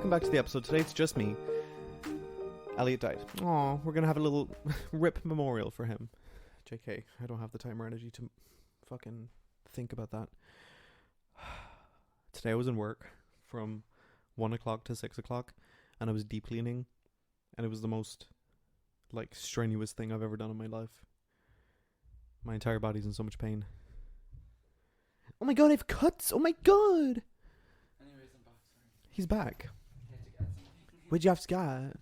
welcome back to the episode. Today it's just me. Elliot died. Aw, we're gonna have a little rip memorial for him. JK, I don't have the time or energy to fucking think about that. Today I was in work from 1 o'clock to 6 o'clock, and I was deep cleaning, and it was the most, strenuous thing I've ever done in my life. My entire body's in so much pain. Oh my god, I have cuts! Oh my god! Anyways, I'm back, sorry. He's back. I had to get something. What'd you have to get? Are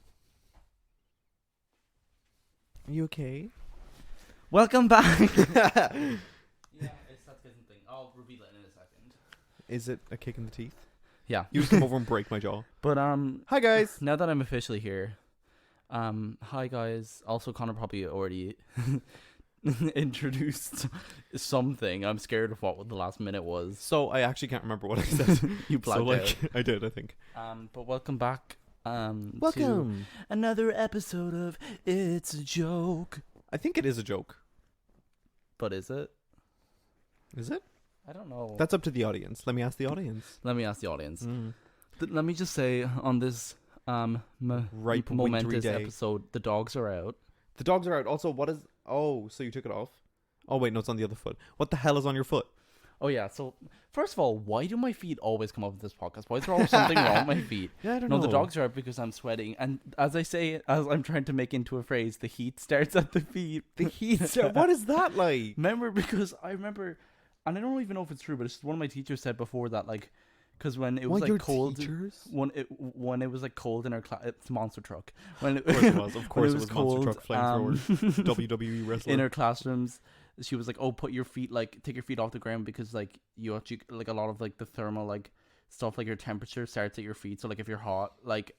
you okay? Welcome back! Yeah, it's that different thing. I'll reveal it in a second. Is it a kick in the teeth? Yeah. You just come over and break my jaw. But, Hi guys! now that I'm officially here, hi guys. Also, Conor probably already introduced something. I'm scared of what the last minute was. So, I actually can't remember what I said. You blacked out. I did, I think. But welcome back. Welcome! To another episode of It's a Joke. I think it is a joke. But is it? Is it? I don't know. That's up to the audience. Let me ask the audience. Let me ask the audience. Let me just say, on this Ripe, momentous wintry day. episode, the dogs are out. The dogs are out. Also, what is... Oh, so you took it off? Oh, wait, no, it's on the other foot. What the hell is on your foot? Oh, yeah. So, first of all, why do my feet always come up with this podcast? Why is there always something wrong with my feet? Yeah, I don't know. No, the dogs are out because I'm sweating. And as I'm trying to make into a phrase, the heat starts at the feet. The heat... What is that like? Because I remember... And I don't even know if it's true, but it's one of my teachers said before that, because when it was cold, teachers? when it was cold in our class, it's monster truck. When Of course it was. Of course it was cold, monster truck flamethrower. WWE wrestler. In her classrooms, she was like, "Oh, put your feet take your feet off the ground because you actually a lot of the thermal stuff your temperature starts at your feet. So if you're hot,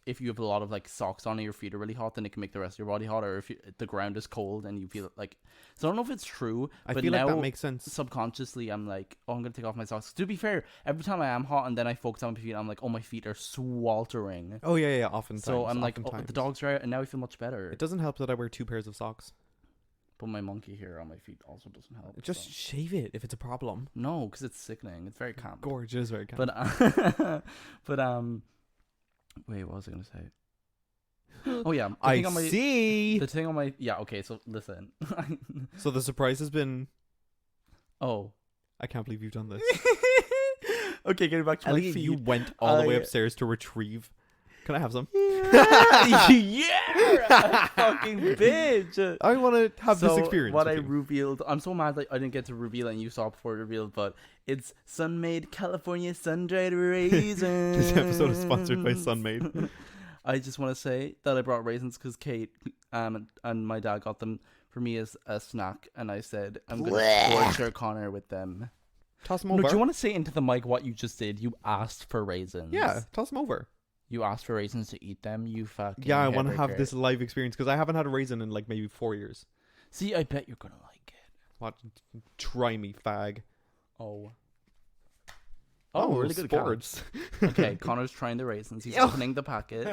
if you have a lot of socks on and your feet are really hot, then it can make the rest of your body hot. Or if the ground is cold and you feel so I don't know if it's true. I but feel now, like that makes sense. Subconsciously, I'm oh, I'm gonna take off my socks. To be fair, every time I am hot and then I focus on my feet, I'm oh, my feet are sweltering. Oh yeah, oftentimes. So I'm oh, the dogs are out and now I feel much better. It doesn't help that I wear 2 pairs of socks. But my monkey hair on my feet also doesn't help. Just shave it if it's a problem. No, because it's sickening. It's very camp. Gorgeous, very camp. But wait, what was I gonna say? Oh yeah, I see. The thing on my okay. So listen. So the surprise has been. Oh, I can't believe you've done this. Okay, getting back to Elliot, my feet. you went all the way upstairs to retrieve. Can I have some? Yeah, fucking bitch. I want to have this experience. What I revealed, I'm so mad that I didn't get to reveal it and you saw it before it revealed, but it's Sun-Made California sun-dried raisins. This episode is sponsored by Sun-Made. I just want to say that I brought raisins because Kate and my dad got them for me as a snack, and I said I'm going to torture Connor with them. Toss them over. No, do you want to say into the mic what you just did? You asked for raisins. Yeah, toss them over. You asked for raisins to eat them, you fucking Yeah, I want to have this live experience because I haven't had a raisin in maybe 4 years. See, I bet you're going to like it. What? Try me, fag. Oh, really good sports. Okay, Connor's trying the raisins. He's opening the packet.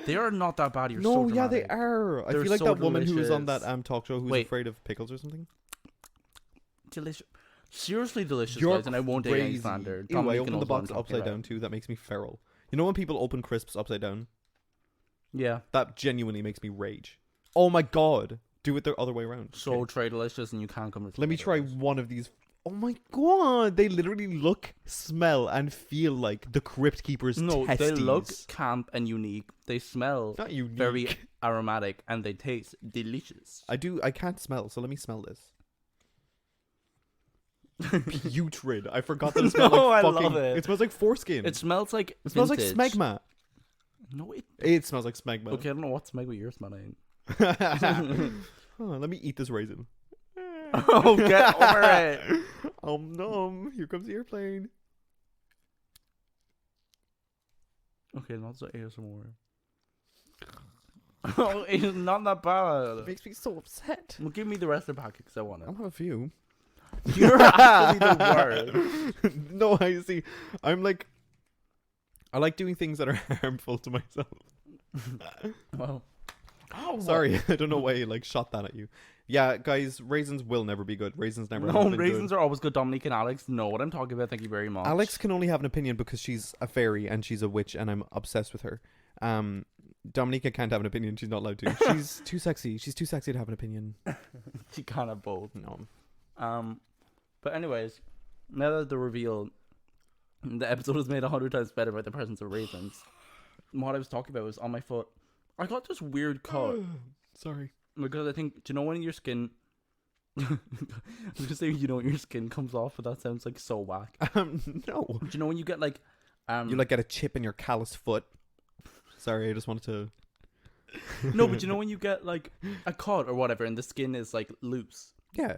They are not that bad. You're so dramatic. They are. I They're feel like so that woman who was on delicious. that talk show who's afraid of pickles or something. Delicious. Seriously delicious, You're guys, and I won't take any slander. Ew, I opened the box upside down too. That makes me feral. You know when people open crisps upside down? Yeah. That genuinely makes me rage. Oh my god. Do it the other way around. So try delicious and you can't come with Let me try one of these. Oh my god. They literally look, smell, and feel like the Crypt Keeper's testes. They look camp and unique. They smell not unique. Very aromatic, and they taste delicious. I can't smell, so let me smell this. Putrid. I forgot that it smelled like fucking... I love it. It smells like foreskin. It smells like It smells like smegma. No, it smells like smegma. Okay, I don't know what smegma you're smelling. Let me eat this raisin. Oh, get over it. Nom. Here comes the airplane. Okay, not so ASMR. Oh, it's not that bad. It makes me so upset. Well, give me the rest of the packet because I want it. I'll have a few. You're actually the worst. No, I see. I like doing things that are harmful to myself. Well, Oh, Sorry, I don't know why I like shot that at you. Yeah, guys, raisins will never be good. Raisins never have No, been raisins good. are always good. Dominique and Alex know what I'm talking about. Thank you very much. Alex can only have an opinion because she's a fairy and she's a witch and I'm obsessed with her. Dominica can't have an opinion. She's not allowed to. She's too sexy. She's too sexy to have an opinion. She can't have both. No. But anyways, now that the reveal, the episode was made 100 times better by the presence of raisins. What I was talking about was on my foot. I got this weird cut. Sorry. Because I think, do you know when your skin... I was going to say, you know, when your skin comes off, but that sounds like so whack. No. Do you know when you get like... You like get a chip in your callous foot. Sorry, I just wanted to... No, but you know when you get like a cut or whatever and the skin is like loose? Yeah.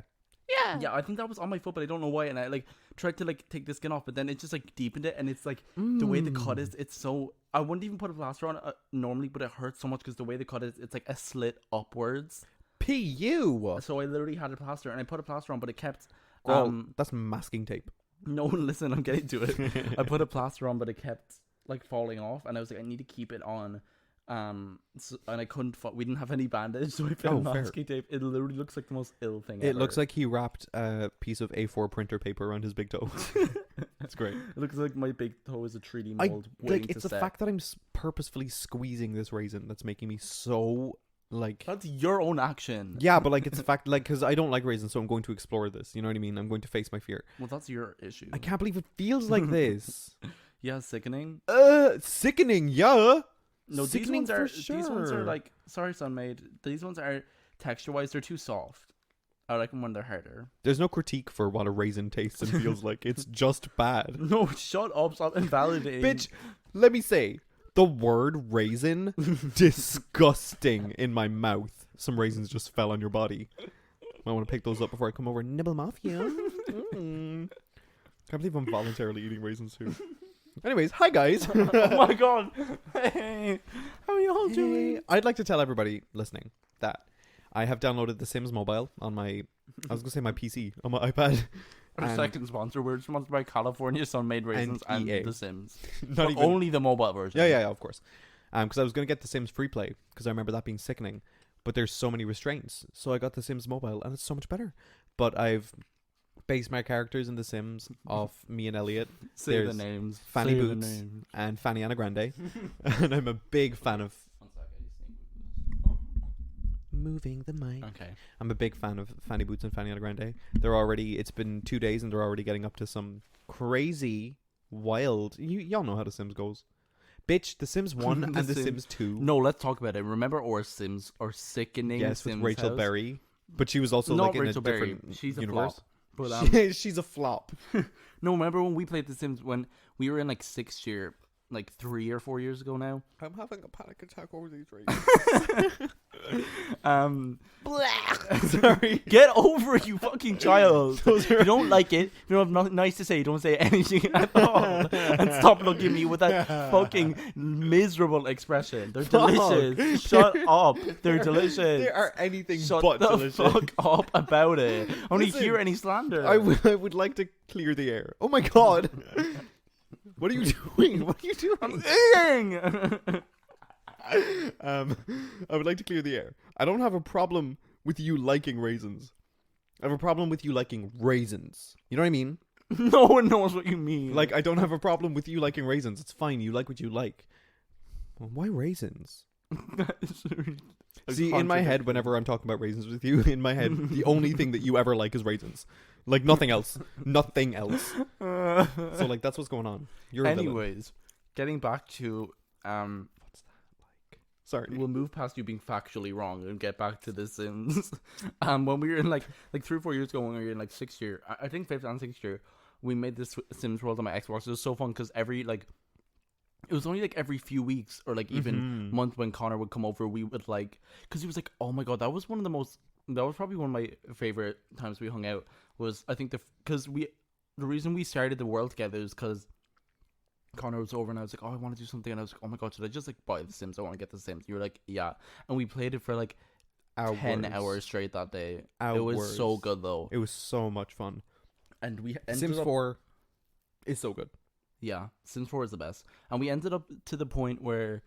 Yeah, I think that was on my foot, but I don't know why. And I like tried to like take the skin off, but then it just like deepened it, and it's like the way the cut is, it's so. I wouldn't even put a plaster on it normally, but it hurts so much because the way the cut is, it's like a slit upwards. P.U. So I literally had a plaster, and I put a plaster on, but it kept. That's masking tape. No, listen, I'm getting to it. I put a plaster on, but it kept like falling off, and I was like, I need to keep it on. And I couldn't. We didn't have any bandage, so I put masking tape. It literally looks like the most ill thing. It looks like he wrapped a piece of A4 printer paper around his big toe. It's great. It looks like my big toe is a 3D mold. It's the fact that I'm purposefully squeezing this raisin that's making me so like. That's your own action. Yeah, but like it's the fact like because I don't like raisins, so I'm going to explore this. You know what I mean? I'm going to face my fear. Well, that's your issue. I can't believe it feels like this. Yeah, sickening. Sickening. Yeah. No, sickening these ones are for these ones are sure. like sorry, Sunmaid. These ones are texture wise they're too soft. I like them when they're harder. There's no critique for what a raisin tastes and feels like. It's just bad. No, shut up! Stop invalidating. Bitch, let me say the word raisin disgusting in my mouth. Some raisins just fell on your body. I want to pick those up before I come over and nibble them off you. Can't believe I'm voluntarily eating raisins too. Anyways, hi guys. Oh my god. Hey, how are you all doing? I'd like to tell everybody listening that I have downloaded The Sims Mobile on my, I was going to say my PC, on my iPad. Our second sponsor. We're sponsored by California Sun-Made Raisins and EA. The Sims. Not even, only the mobile version. Yeah, of course. Because I was going to get The Sims Free Play, because I remember that being sickening. But there's so many restraints. So I got The Sims Mobile, and it's so much better. But I've based my characters in The Sims off me and Elliot. Say There's the names. Fanny Say Boots the names. and Fanny Anna Grande. And I'm a big fan of... Moving the mic. Okay. I'm a big fan of Fanny Boots and Fanny Anna Grande. It's been 2 days and they're already getting up to some crazy, wild... Y'all know how The Sims goes. Bitch, The Sims 1 and The Sims 2. No, let's talk about it. Remember our Sims, our sickening Yes, Sims with Rachel house? Berry. But she was also Not like in Rachel a Berry. different She's a universe. flop. But, She's a flop. no, remember when we played The Sims when we were in like 6th year, like 3 or 4 years ago now? I'm having a panic attack over these raisins. Sorry. Get over it, you fucking child. You don't like it. You don't have nothing nice to say. Don't say anything at all. And stop looking at me with that fucking miserable expression. They're delicious. Shut up. They're delicious. They are anything Shut but the delicious. fuck up about it. I don't Listen, hear any slander. I would like to clear the air. Oh my god. What are you doing? What are you doing? I'm eating. I would like to clear the air. I don't have a problem with you liking raisins. I have a problem with you liking raisins. You know what I mean? No one knows what you mean. Like, I don't have a problem with you liking raisins. It's fine. You like what you like. Well, why raisins? See, in my head, whenever I'm talking about raisins with you, in my head, the only thing that you ever like is raisins. Like, nothing else. Nothing else. So, like, that's what's going on. You're a villain. Anyways, getting back to What's that like? Sorry. we'll move past you being factually wrong and get back to The Sims. When we were in like 3 or 4 years ago, when we were in like 6th year, I think 5th and 6th year, we made this Sims World on my Xbox. It was so fun because it was only like every few weeks or like even month when Connor would come over, we would like, because he was like, oh my god, that was probably one of my favorite times we hung out. Was I think the reason we started the world together is because Connor was over and I was like, oh, I want to do something, and I was like, oh my god, should I just like buy The Sims? I want to get The Sims. You were like, yeah, and we played it for like 10 hours straight that day. It was so good though. It was so much fun. And we Sims 4 is so good. Yeah, Sims 4 is the best. And we ended up to the point where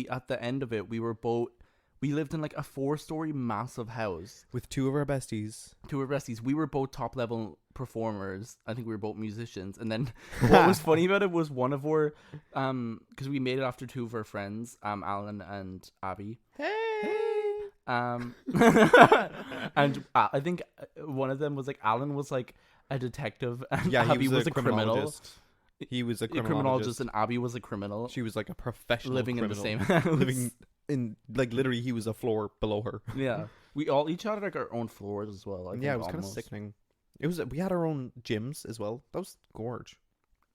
at the end of it, we We lived in like a 4-story massive house. With two of our besties. Two of our besties. We were both top level performers. I think we were both musicians. And then what was funny about it was one of our, because we made it after two of our friends, Alan and Abby. Hey. And I think one of them was like, Alan was like a detective, and Abby was a criminal. He was a criminologist, and Abby was a criminal. She was like a professional living criminal. in the same house. Living in, like, literally, he was a floor below her. Yeah, we all each had like our own floors as well. I think, yeah, it was kind of sickening. We had our own gyms as well. That was gorge.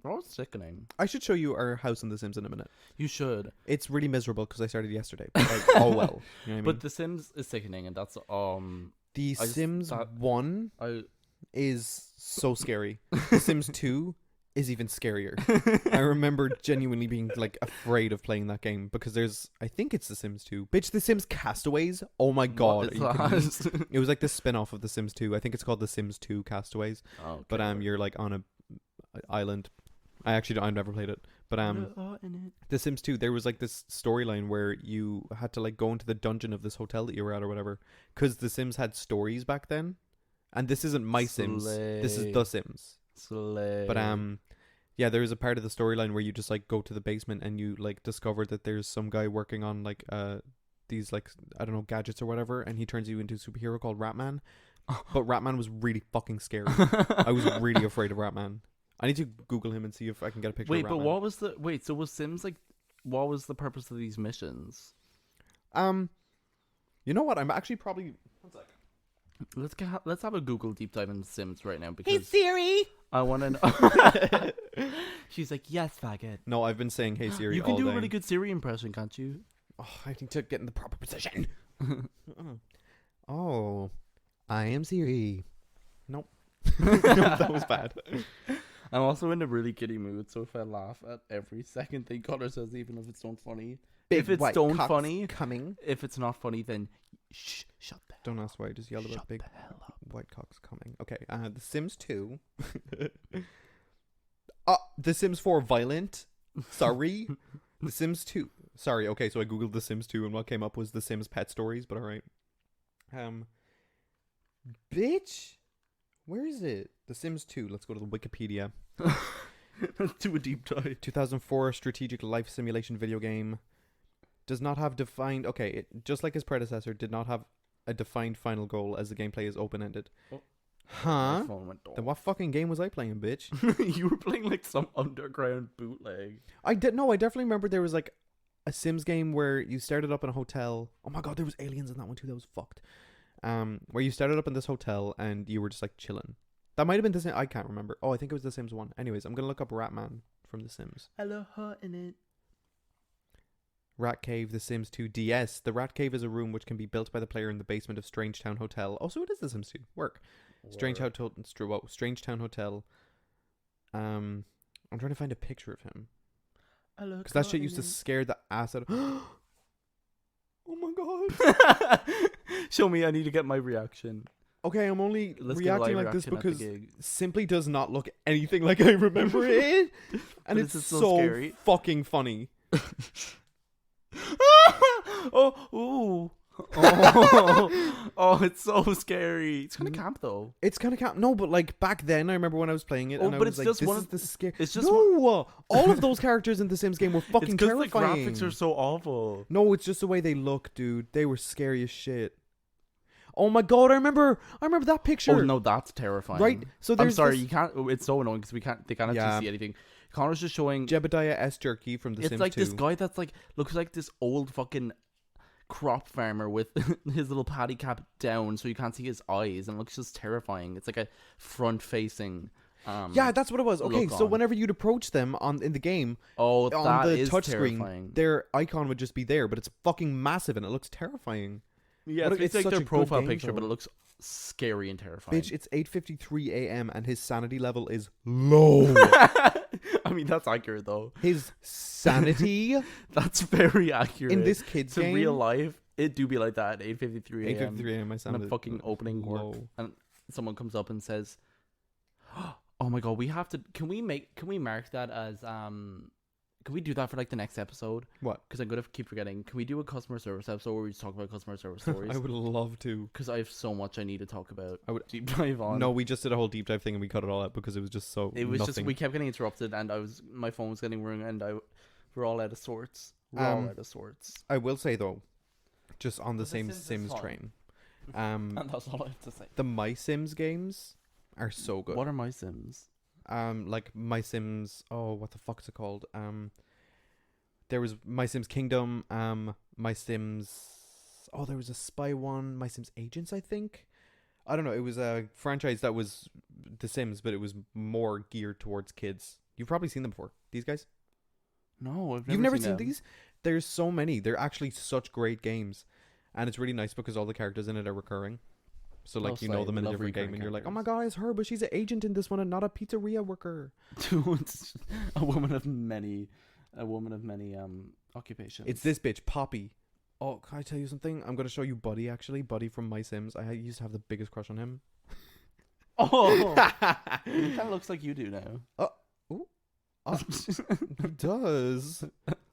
That was sickening. I should show you our house in The Sims in a minute. You should. It's really miserable because I started yesterday. But like, oh well. You know what I mean? But The Sims is sickening, and that's The Sims 1 is so scary. The Sims 2 is even scarier. I remember genuinely being like afraid of playing that game because I think it's The Sims 2. Bitch, The Sims Castaways. Oh my god. It was like the spin-off of The Sims 2. I think it's called The Sims 2 Castaways. Oh, okay. But you're like on a island. I've never played it. But The Sims 2, there was like this storyline where you had to like go into the dungeon of this hotel that you were at or whatever, because The Sims had stories back then. And this isn't my Sims. This is The Sims. Slay. But yeah, there was a part of the storyline where you just like go to the basement and you like discover that there's some guy working on like these like, I don't know, gadgets or whatever, and he turns you into a superhero called Ratman. But Ratman was really fucking scary. I was really afraid of Ratman. I need to Google him and see if I can get a picture of Ratman. But what was so was Sims like, what was the purpose of these missions? You know what? I'm actually probably... One second. Let's have a Google deep dive into Sims right now, because... Hey Siri! I want to know... She's like, yes, faggot. No, I've been saying hey Siri all day. You can do a really good Siri impression, can't you? Oh, I need to get in the proper position. Oh, I am Siri. Nope. That was bad. I'm also in a really giddy mood, so if I laugh at every second thing Connor says, even if it's not funny... If it's don't funny, coming. If it's not funny, then shut the hell. Don't ask why I just yelled about big white cocks coming. Okay, The Sims 2. The Sims 4 violent. Sorry. The Sims 2. Sorry, okay, so I googled The Sims 2 and what came up was The Sims Pet Stories, but alright. Bitch. Where is it? The Sims 2. Let's go to the Wikipedia. Let's do a deep dive. 2004 strategic life simulation video game. Does not have defined... Okay, it, just like his predecessor, did not have a defined final goal as the gameplay is open-ended. Oh. Huh? Then what fucking game was I playing, bitch? You were playing like some underground bootleg. I definitely remember there was like a Sims game where you started up in a hotel. Oh my god, there was aliens in that one too. That was fucked. Where you started up in this hotel and you were just like chilling. That might have been the same. I can't remember. Oh, I think it was The Sims 1. Anyways, I'm gonna look up Ratman from The Sims. Hello, hot in it. Rat Cave, The Sims 2 DS. The Rat Cave is a room which can be built by the player in the basement of Strangetown Hotel. Oh, so it is The Sims 2. Work. Strangetown Hotel. I'm trying to find a picture of him. Because that shit used to scare the ass out of... Oh my god. Show me, I need to get my reaction. Okay, I'm only reacting like this because simply does not look anything like I remember it. And it's so scary. Fucking funny. Oh, it's so scary. It's kind of camp though. It's kind of camp. No, but like back then, I remember when I was playing it, and I was like, "This is the scare." It's just all of those characters in the Sims game were fucking terrifying. The graphics are so awful. No, it's just the way they look, dude. They were scary as shit. Oh my god, I remember that picture. Oh no, that's terrifying. Right? So I'm sorry, you can't. It's so annoying because they can't actually see anything. Connor's just showing Jebediah S. Jerky from The Sims 2. It's like this guy that's like looks like this old fucking crop farmer with his little paddy cap down so you can't see his eyes, and it looks just terrifying. It's like a front facing yeah, that's what it was. Okay, so whenever you'd approach them in the game, on the touchscreen, their icon would just be there, but it's fucking massive and it looks terrifing. Yeah, it's like their profile picture, but it looks scary and terrifying. Bitch, it's 8:53 a.m. and his sanity level is low. I mean, that's accurate though. His sanity? That's very accurate. In this kid's game? In real life, it do be like that at 8:53 a.m. 8:53 a.m. my sanity. And I'm fucking opening work. And someone comes up and says, oh my god, we have to... Can we mark that as... Can we do that for like the next episode? What? Because I'm gonna keep forgetting. Can we do a customer service episode where we just talk about customer service stories? I would love to. Because I have so much I need to talk about. I would deep dive on. No, we just did a whole deep dive thing and we cut it all out because it was just so. It was nothing. just we kept getting interrupted and my phone was getting rung and we're all out of sorts. We're all out of sorts. I will say though, just on the same Sims is Sims fun. train, And that's all I have to say. the My Sims games are so good. What are My Sims? Like My Sims. Oh, what the fuck is it called? There was My Sims Kingdom. My Sims. Oh, there was a spy one. My Sims Agents, I think. I don't know. It was a franchise that was The Sims, but it was more geared towards kids. You've probably seen them before. These guys. No, I've You've never seen them. these? There's so many. They're actually such great games, and it's really nice because all the characters in it are recurring. So like you know them in a different game, and you're like, oh my god, it's her, but she's an agent in this one and not a pizzeria worker. a woman of many occupations. It's this bitch, Poppy. Oh, can I tell you something? I'm gonna show you Buddy. Actually, Buddy from My Sims. I used to have the biggest crush on him. Oh, it kind of looks like you do now. Oh, he does.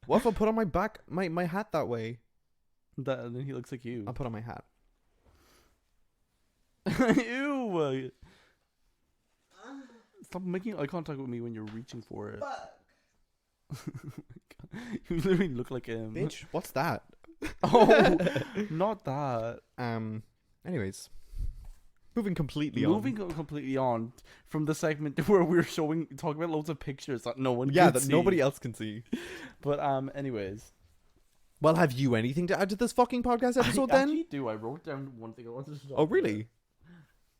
What if I put on my back my hat that way? Then he looks like you. I'll put on my hat. Ew. Stop making eye contact with me when you're reaching for it. You literally look like him. Bitch, what's that? Oh, not that. Anyways, moving completely on from the segment where we're talking about loads of pictures that no one can that see. nobody else can see. But anyways. Well, have you anything to add to this fucking podcast episode then? I actually do. I wrote down one thing I wanted to talk Oh, really?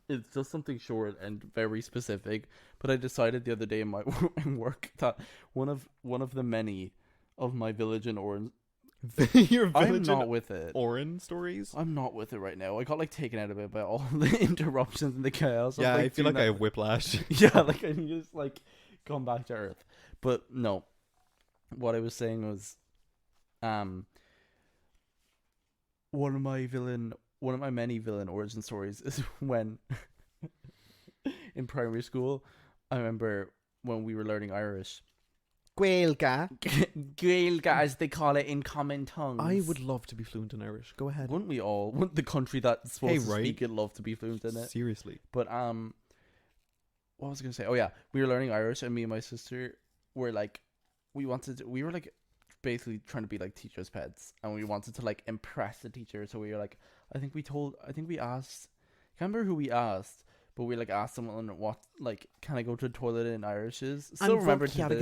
It's just something short and very specific, but I decided the other day in my in work that one of the many of my village and Orange. Your I'm village not and with it. Orin stories? I'm not with it right now. I got like taken out of it by all the interruptions and the chaos. Yeah, like, I feel like I have whiplash. Yeah, like I need to just like come back to earth. But no, what I was saying was, one of my many villain origin stories is when in primary school, I remember when we were learning Irish. Gaelga. Gaelga, as they call it in common tongues. I would love to be fluent in Irish. Go ahead. Wouldn't we all? Wouldn't the country that's supposed to speak it love to be fluent in it? Seriously. But what was I gonna say? Oh yeah, we were learning Irish, and me and my sister were like, we were like basically trying to be like teachers' pets, and we wanted to like impress the teacher. So we were like, I think we asked, can't remember who we asked, but we like asked someone what, like, can I go to the toilet in Irish is? Still remember to this.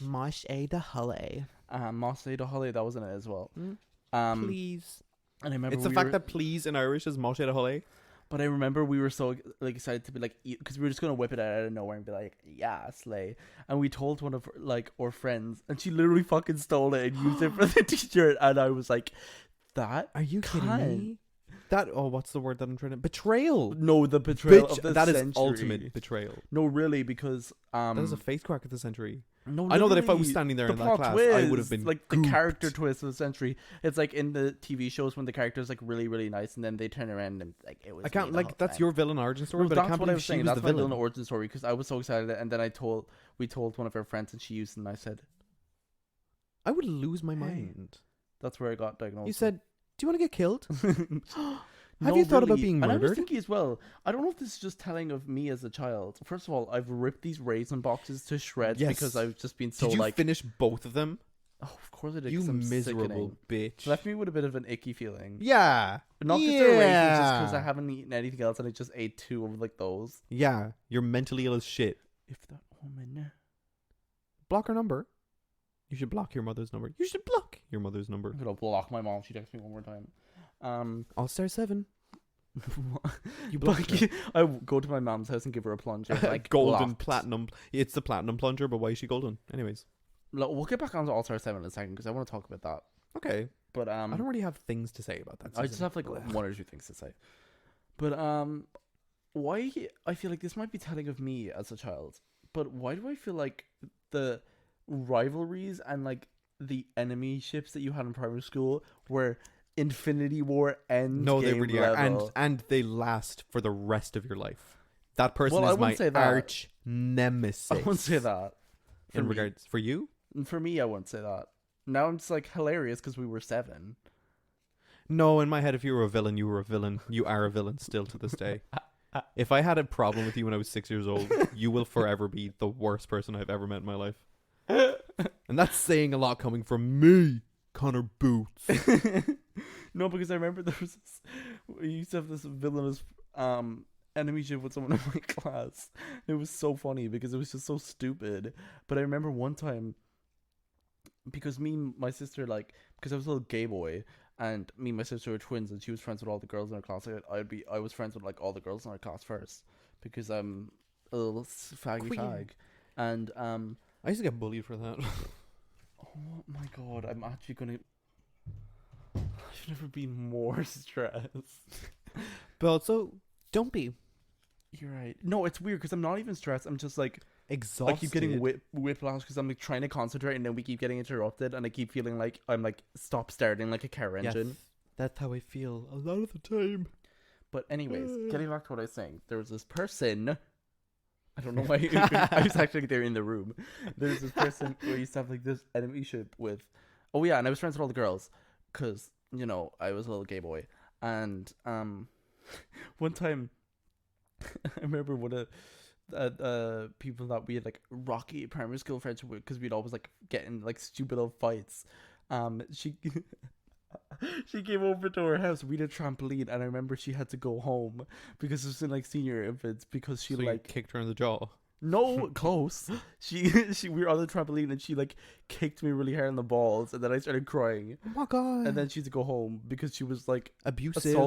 Mosh a the Hulle. Moss a the Hulle, that was in it as well. Please. And I remember It's the fact that please in Irish is Mosh a the Hulle. But I remember we were so like excited to be like, because we were just gonna whip it out of nowhere and be like, yeah, slay. And we told one of like our friends, and she literally fucking stole it and used it for the teacher. And I was like, that? Are you kidding me? That what's the word that I'm trying to betrayal? No, the betrayal Bitch, of the that century. is ultimate betrayal. No, really, because that is a face crack of the century. No, I know that if I was standing there in that class, I would have been like gooped. the character twist of the century. It's like in the TV shows when the character's like really, really nice, and then they turn around and like it was. I can't like that's your villain origin story, No, but that's I can't what I believe was she saying. was That's the my villain. villain origin story because I was so excited, and then we told one of our friends, and she used it, and I said, I would lose my Hey. mind. that's where I got diagnosed. You said, "Do you want to get killed?" No, Have you thought about really. being And I was murdered? thinking as well, I don't know if this is just telling of me as a child. First of all, I've ripped these raisin boxes to shreds Yes. because I've just been so Did you like. finish both of them? Oh, of course I did. You 'Cause I'm miserable sickening. bitch. Left me with a bit of an icky feeling. Yeah. But not because they're raisins, just because I haven't eaten anything else and I just ate two of like those. Yeah. You're mentally ill as shit. If that woman. Block her number. You should block your mother's number. You should block your mother's number. I'm gonna block my mom. She texts me one more time. All-Star 7. You block. I go to my mom's house and give her a plunger. Like golden blocked. platinum. It's the platinum plunger, but why is she golden? Anyways. Look, we'll get back on to All-Star 7 in a second because I want to talk about that. Okay. But I don't really have things to say about that. I just season. have like one or two things to say. But why I feel like this might be telling of me as a child. But why do I feel like the rivalries and like the enemy ships that you had in primary school were Infinity War end? No, they game really are, level? and they last for the rest of your life. That person Well, I is my wouldn't say that. arch nemesis. I wouldn't say that. In regards for you? For me, I wouldn't say that. Now I'm just like hilarious because we were 7. No, in my head, if you were a villain, you were a villain. You are a villain still to this day. If I had a problem with you when I was 6 years old, you will forever be the worst person I've ever met in my life. And that's saying a lot coming from me, Connor Boots. No, because I remember there was this, we used to have this villainous enemy ship with someone in my class. It was so funny because it was just so stupid. But I remember one time, because me and my sister, like, because I was a little gay boy, and me and my sister were twins, and she was friends with all the girls in her class. I was friends with like all the girls in our class first, because I'm a little faggy Queen. fag, and I used to get bullied for that. oh my god, I'm actually gonna. I've never been more stressed. But also, don't be You're right. No, it's weird because I'm not even stressed. I'm just like exhausted. I keep getting whiplash because I'm like trying to concentrate and then we keep getting interrupted and I keep feeling like I'm like stop starting like a car engine. That's how I feel a lot of the time. But anyways, getting back to what I was saying, there was this person. I don't know why I was actually there in the room. There's this person who I used to have like this enemy ship with. Oh yeah, and I was friends with all the girls because you know I was a little gay boy. And one time I remember one of people that we had like rocky primary school friendship with because we'd always like get in like stupid old fights. She she came over to our house. We did a trampoline, and I remember she had to go home because it was in like senior infants because she So like you kicked her in the jaw. no close. She we were on the trampoline and she like kicked me really hard in the balls, and then I started crying. Oh my god! And then she had to go home because she was like abusive,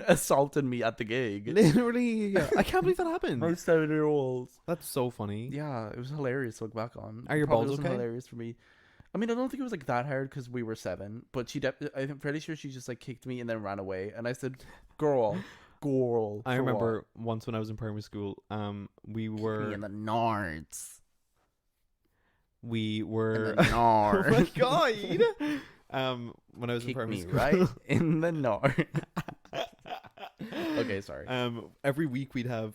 assaulted me at the gig. Literally, I can't believe that happened. My 7-year-olds. That's so funny. Yeah, it was hilarious to look back on. Are your Probably balls wasn't okay? hilarious for me. I mean, I don't think it was like that hard because we were 7, but I'm pretty sure she just like kicked me and then ran away. And I said, "Girl." I remember once when I was in primary school, we were me in the nards. we were In the oh my nards. god. When I was in Kick primary me school, right in the nard. Okay, sorry. Every week we'd have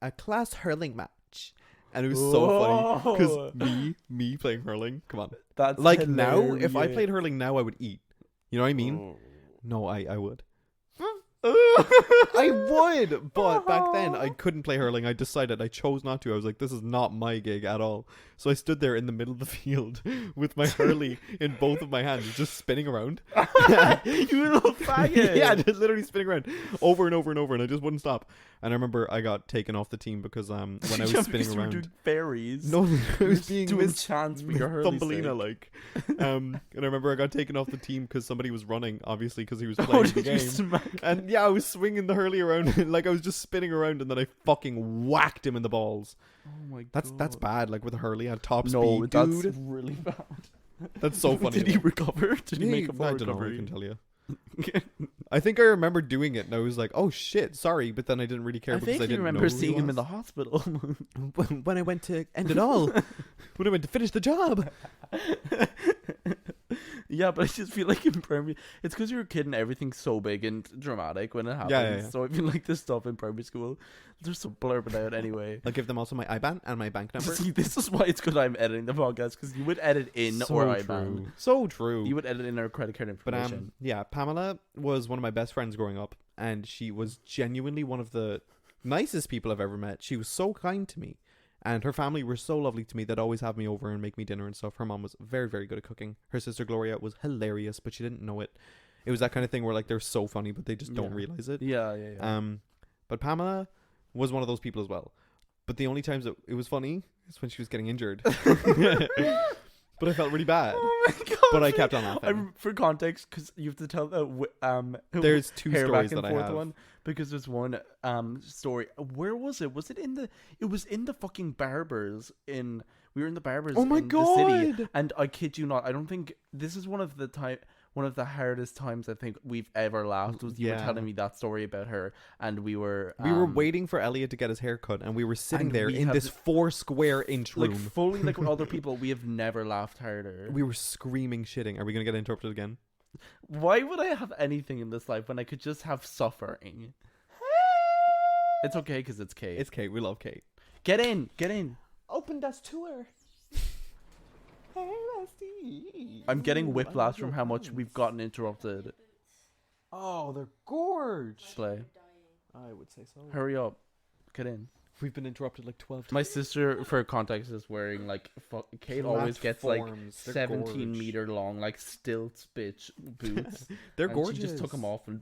a class hurling match, and it was so funny because me playing hurling. Come on, That's like hilarious. now, if I played hurling now, I would eat. You know what I mean? No, I would. I would, but back then I couldn't play hurling. I decided I chose not to. I was like, this is not my gig at all. So I stood there in the middle of the field with my hurley in both of my hands, just spinning around. You little faggot. Yeah, just literally spinning around over and over and over, and I just wouldn't stop. And I remember I got taken off the team because when I was spinning You were doing around, fairies. no, I was being doing chants for your hurley Thumbelina stick. like. And I remember I got taken off the team because somebody was running, obviously, because he was Oh, playing the did you game. smack? And yeah, I was swinging the hurley around like I was just spinning around, and then I fucking whacked him in the balls. Oh my god. That's bad. Like with a hurley at top No, speed, that's dude. really bad. That's so funny. Did he recover? Did he make a full I don't know. I recovery? can tell you. I think I remember doing it, and I was like, "Oh shit, sorry," but then I didn't really care I because I vaguely didn't remember know who he seeing him was. in the hospital. When I went to end it all, when I went to finish the job. Yeah, but I just feel like in primary, it's because you're a kid and everything's so big and dramatic when it happens. Yeah. So I feel like this stuff in primary school, they're so blurred out anyway. I'll give them also my IBAN and my bank number. See, this is why it's good I'm editing the podcast, because you would edit in So or true. IBAN. So true. You would edit in our credit card But information. yeah, Pamela was one of my best friends growing up, and she was genuinely one of the nicest people I've ever met. She was so kind to me, and her family were so lovely to me. They'd always have me over and make me dinner and stuff. Her mom was very, very good at cooking. Her sister Gloria was hilarious, but she didn't know it. It was that kind of thing where like they're so funny, but they just don't realize it. Yeah. But Pamela was one of those people as well. But the only times that it was funny is when she was getting injured. But I felt really bad. Oh my god! But I kept on laughing. For context, because you have to tell There's two hair stories back and that I forth have. one, because there's one story. Where was it? Was it in the? It was in the fucking barbers in. We were in the barbers. Oh my in the city, god! and I kid you not, I don't think this is one of the hardest times I think we've ever laughed. Was you were Yeah. telling me that story about her, and we were waiting for Elliot to get his hair cut, and we were sitting and there we in have this 4 square inch like room. fully like with other people. We have never laughed harder. We were screaming, shitting. Are we gonna get interrupted again? Why would I have anything in this life when I could just have suffering? It's okay because it's Kate. It's Kate. We love Kate. Get in. Get in. Open das tour. Hey, bestie. I'm getting whiplash from how much we've gotten interrupted. Oh, they're gorge. Slay. I would say so. Hurry up. Get in. We've been interrupted like 12 times. My sister, for context, is wearing like Kate always gets like Platforms. They're 17 gorge. meter long like stilts bitch boots. They're And gorgeous. She just took them off and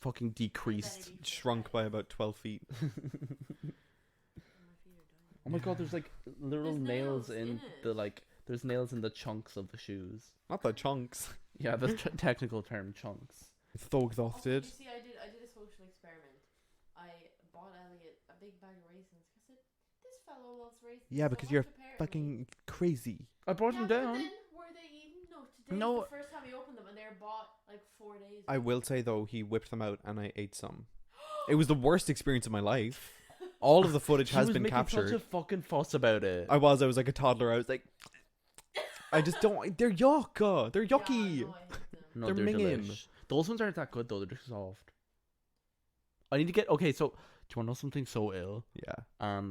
fucking decreased. Shrunk by about 12 feet. Oh my god, there's like little There's nails nails in in the it. like. There's nails in the chunks of the shoes. Not the chunks. Yeah, the technical term, chunks. So Oh, exhausted. you see, I did a social experiment. I bought Elliot a big bag of raisins. I said, this fellow loves raisins. Yeah, so because much, you're apparently." fucking crazy. I brought Yeah, them but down. then were they eaten? No, today's No. the first time he opened them, and they're bought like 4 days. I will say though, he whipped them out and I ate some. It was the worst experience of my life. All of the footage She has was been making captured. such a fucking fuss about it. I was like a toddler. I was like, I just don't. They're yuck. They're Yeah, yucky. I know, I hate them. No, They're they're minging. delish. Those ones aren't that good though. They're just soft. I need to get okay. So, do you want to know something so ill? Yeah.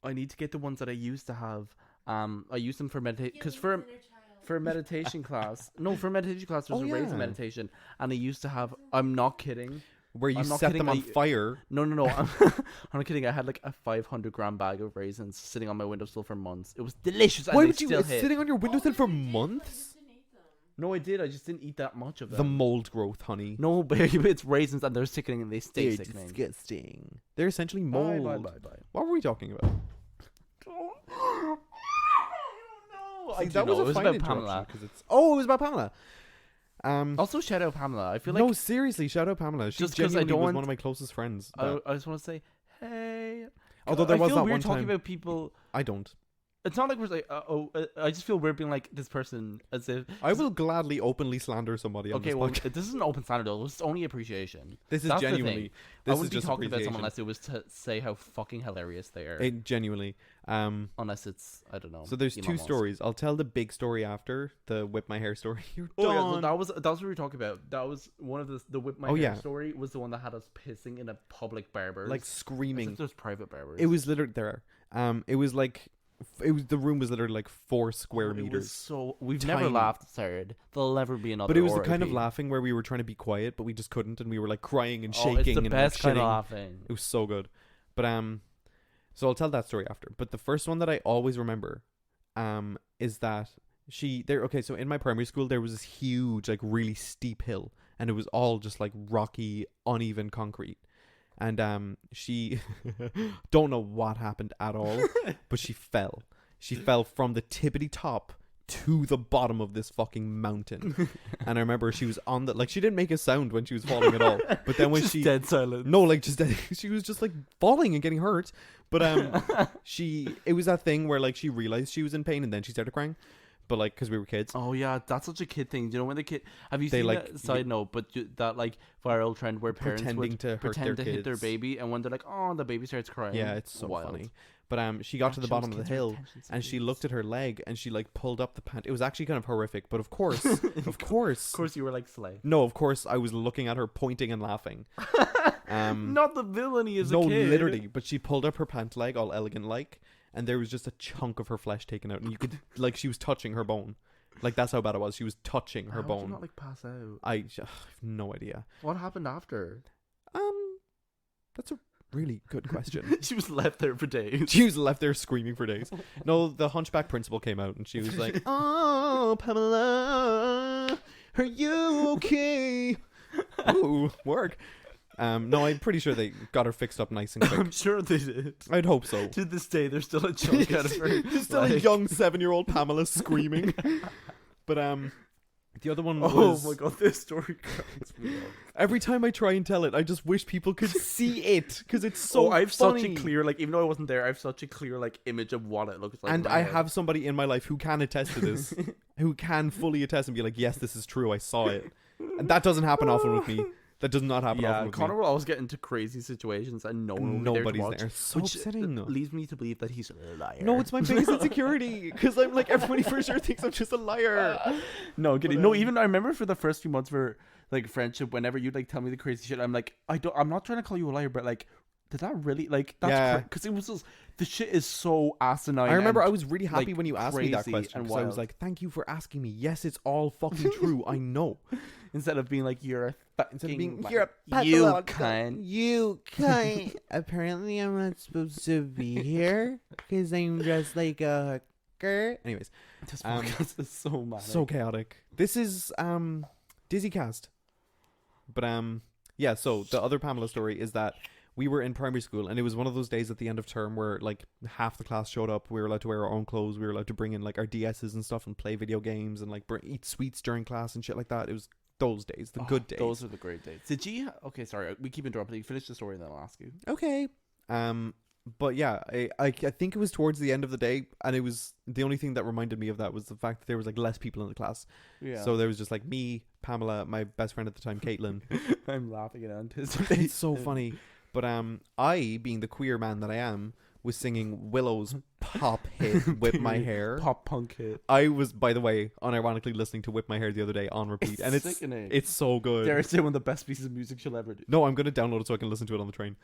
I need to get the ones that I used to have. I use them for meditation Give because me for his inner child. for meditation class. No, for meditation class, there's Oh, a raisin yeah. meditation, and I used to have. I'm not kidding. Where you I'm not set kidding, them on I- fire. No. I'm not kidding. I had like a 500-gram bag of raisins sitting on my windowsill for months. It was delicious. And Why they would you? still It's hit. sitting on your windowsill Oh, for you did, but you months. just didn't eat them. No, I did. I just didn't eat that much of them. The mold growth, honey. No, baby, it's raisins and they're sickening and they stay They're sickening. disgusting. They're essentially Bye, mold. bye. What were we talking about? Did That you know? was a It was fine about interruption, Pamela. 'cause it's. Oh, it was about Pamela. Also, shout out Pamela. I feel like No, seriously, shout out Pamela. She Just 'cause I genuinely don't was want- one of my closest friends. I but just want to say, hey. Although there I was feel that weird one talking time. about people. I don't. It's not like we're like, I just feel weird being like this person as if. I will gladly openly slander somebody on Okay, this well, podcast. this isn't open standard though. It's only appreciation. This is That's the thing. genuinely. I This is wouldn't be just talking about someone appreciation. unless it was to say how fucking hilarious they are. Genuinely. Unless it's, I don't know. So there's Elon two Musk. stories. I'll tell the big story after the whip my hair story. You're Oh yeah, done. so that was what we were talking about. That was one of the whip my Oh, hair yeah. story was the one that had us pissing in a public barber. Like screaming. There's private barbers. It was literally there. It was like, the room was literally like 4 square It was meters. so we've never Tiny. laughed as hard. There'll never be another. But it was the kind of RIP. laughing where we were trying to be quiet, but we just couldn't, and we were like crying and Oh, shaking it's the and best like kind of shitting. laughing. It was so good. But so I'll tell that story after. But the first one that I always remember is that okay, so in my primary school there was this huge, like really steep hill, and it was all just like rocky, uneven concrete. And she don't know what happened at all, but she fell. She fell from the tippity top to the bottom of this fucking mountain. And I remember she was on the, like, she didn't make a sound when she was falling at all. But then when Just she dead silent. no, like just she was just like falling and getting hurt. But it was that thing where like she realized she was in pain and then she started crying. But like, because we were kids. Oh yeah, that's such a kid thing. Do you know when the kid? Have you They, seen like, that side note? But that like viral trend where parents Pretending would to hurt pretend their to hit their kids. baby, and when they're like, "Oh," the baby starts crying. Yeah, it's so Wild. funny. But she got That to the shows bottom of the kids are hill attention and she seekers. looked at her leg and she like pulled up the pant. It was actually kind of horrific, but of course, of course, Of course, you were like slay. no, of course, I was looking at her, pointing and laughing. Not the villainy as No, a kid. literally. But she pulled up her pant leg, all elegant like, and there was just a chunk of her flesh taken out, and you could like she was touching her bone. Like that's how bad it was. She was touching her How did bone. you not like pass out? I have no idea. What happened after? That's a really good question. She was left there for days. She was left there screaming for days. No, the hunchback principal came out and she was like, "Oh, Pamela, are you okay?" Ooh, work. No, I'm pretty sure they got her fixed up nice and quick. I'm sure they did. I'd hope so. To this day, there's still a chunk out of her. There's still a leg. young 7-year-old Pamela screaming. But the other one was. Oh my god, this story cracks me up. Every time I try and tell it, I just wish people could see it because it's so. I have funny. such a clear, like, even though I wasn't there, I have such a clear, like, image of what it looks like. And in my I head. have somebody in my life who can attest to this, who can fully attest and be like, "Yes, this is true. I saw it." And that doesn't happen often with me. That does not happen Yeah, often with Connor me. will always get into crazy situations and no one will be Nobody's there to there. watch, So which upsetting. leads me to believe that he's a liar. No, it's my biggest insecurity because I'm like everybody for sure thinks I'm just a liar. No, kidding. But, No, even I remember for the first few months for like friendship, whenever you'd like tell me the crazy shit, I'm like, I'm not trying to call you a liar, but like, did that really like that's Yeah. because it was just the shit is so asinine. I remember and, I was really happy like, when you asked me that crazy question and because I was wild. like, thank you for asking me. Yes, it's all fucking true. I know. instead of being like you're a fucking Instead of being, like, you're a you pathological- cunt. You cunt. Apparently I'm not supposed to be here because I'm dressed like a hooker. Anyways, This podcast is so mad. so chaotic. This is Dizzycast. But yeah, so the other Pamela story is that we were in primary school and it was one of those days at the end of term where like half the class showed up. We were allowed to wear our own clothes. We were allowed to bring in like our DSs and stuff and play video games and like eat sweets during class and shit like that. It was those days, the good days. Those are the great days. Did you? Okay, sorry, we keep interrupting. You finish the story and then I'll ask you. Okay. But yeah, I think it was towards the end of the day, and it was the only thing that reminded me of that was the fact that there was like less people in the class. Yeah. So there was just like me, Pamela, my best friend at the time, Caitlin. I'm laughing at anticipation. It's so funny. But I, being the queer man that I am, was singing Willow's pop hit "Whip My Hair." Pop punk hit. I was, by the way, unironically listening to "Whip My Hair" the other day on repeat, and it's sickening. it's so good. Dare I say one of the best pieces of music she'll ever do. No, I'm gonna download it so I can listen to it on the train.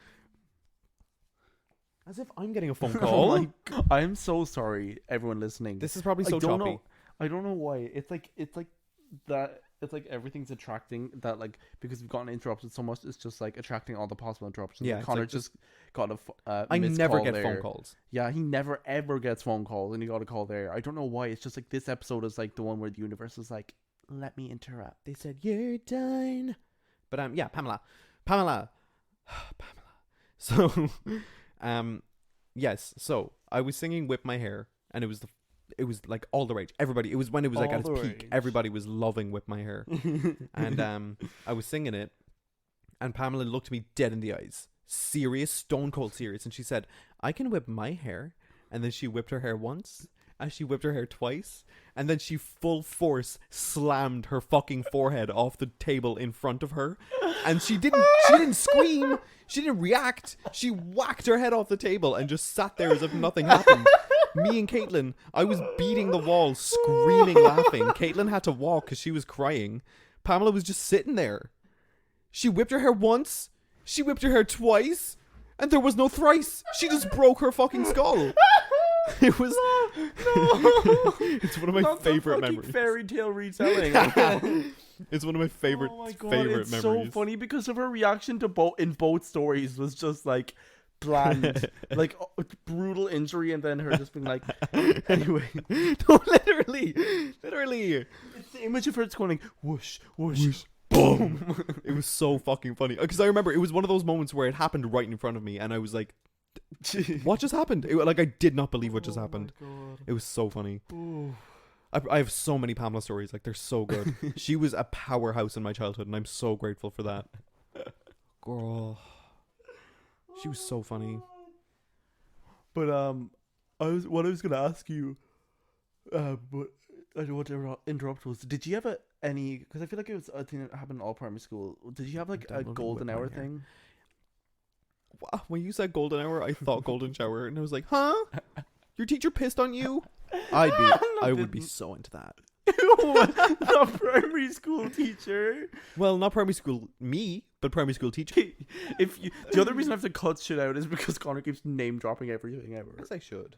As if I'm getting a phone Oh call. my God. I'm so sorry, everyone listening. This is probably so I don't choppy. know. I don't know why. It's like that. It's like everything's attracting that, like, because we've gotten interrupted so much. It's just like attracting all the possible interruptions. Yeah, Like, it's Connor like just got a. I missed never call get there. phone calls. Yeah, he never ever gets phone calls, and he got a call there. I don't know why. It's just like this episode is like the one where the universe is like, let me interrupt. They said you're done. But yeah, Pamela. So yes, so I was singing "Whip My Hair" and it was like all the rage. Everybody, it was when it was like at its All the peak. rage. Everybody was loving "Whip My Hair." And I was singing it, and Pamela looked me dead in the eyes, serious, stone cold serious, and she said, "I can whip my hair." And then she whipped her hair once, and she whipped her hair twice, and then she full force slammed her fucking forehead off the table in front of her, and she didn't scream, she didn't react, she whacked her head off the table and just sat there as if nothing happened. Me and Caitlin, I was beating the wall, screaming, laughing. Caitlin had to walk because she was crying. Pamela was just sitting there. She whipped her hair once, she whipped her hair twice, and there was no thrice. She just broke her fucking skull. It was it's one of my Not favorite the fucking memories. fairy tale retelling. It's one of my favorite Oh my God, favorite it's memories. so funny because of her reaction to both stories was just like bland, like brutal injury, and then her just being like, anyway. No, literally. It's the image of her just going like whoosh, whoosh, Whoosh, boom. It was so fucking funny because I remember it was one of those moments where it happened right in front of me, and I was like, "What just happened?" Like I did not believe what just happened. It was so funny. I have so many Pamela stories. Like they're so good. She was a powerhouse in my childhood, and I'm so grateful for that. Girl, she was so funny. But I was gonna ask you, but I don't want to interrupt. Was did you have any? Because I feel like it was a thing that happened in all primary school. Did you have like a Downloading golden Whip My hour Hair. thing? Wow, when you said golden hour, I thought golden shower, and I was like, "Huh? Your teacher pissed on you?" I would be so into that. The primary school teacher. Well, not primary school me, but primary school teacher. If you, the other reason I have to cut shit out is because Connor keeps name dropping everything ever. Yes, I should.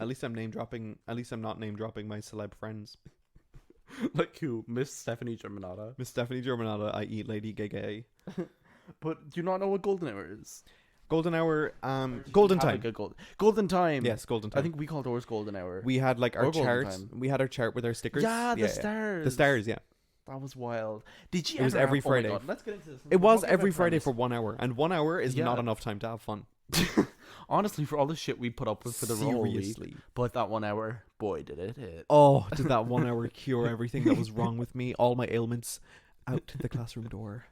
At least I'm name dropping. At least I'm not name dropping my celeb friends. Like who? Miss Stephanie Germanata. Miss Stephanie Germanata, I eat Lady Gay. But do you not know what golden hour is? Golden hour, golden time. Like golden time. Yes, golden time. I think we called ours golden hour. we had like our Or golden charts. time. We had our chart with our stickers. Yeah, the stars. The stars, yeah. That was wild. Did you? It was ever every have- oh my Friday. God, let's get into this. It was Talking every about Friday premise. for 1 hour, and 1 hour is Yeah. not enough time to have fun. Honestly, for all the shit we put up with for the whole week, Seriously. but that 1 hour, boy, did it hit. Oh, did that 1 hour cure everything that was wrong with me? All my ailments out the classroom door.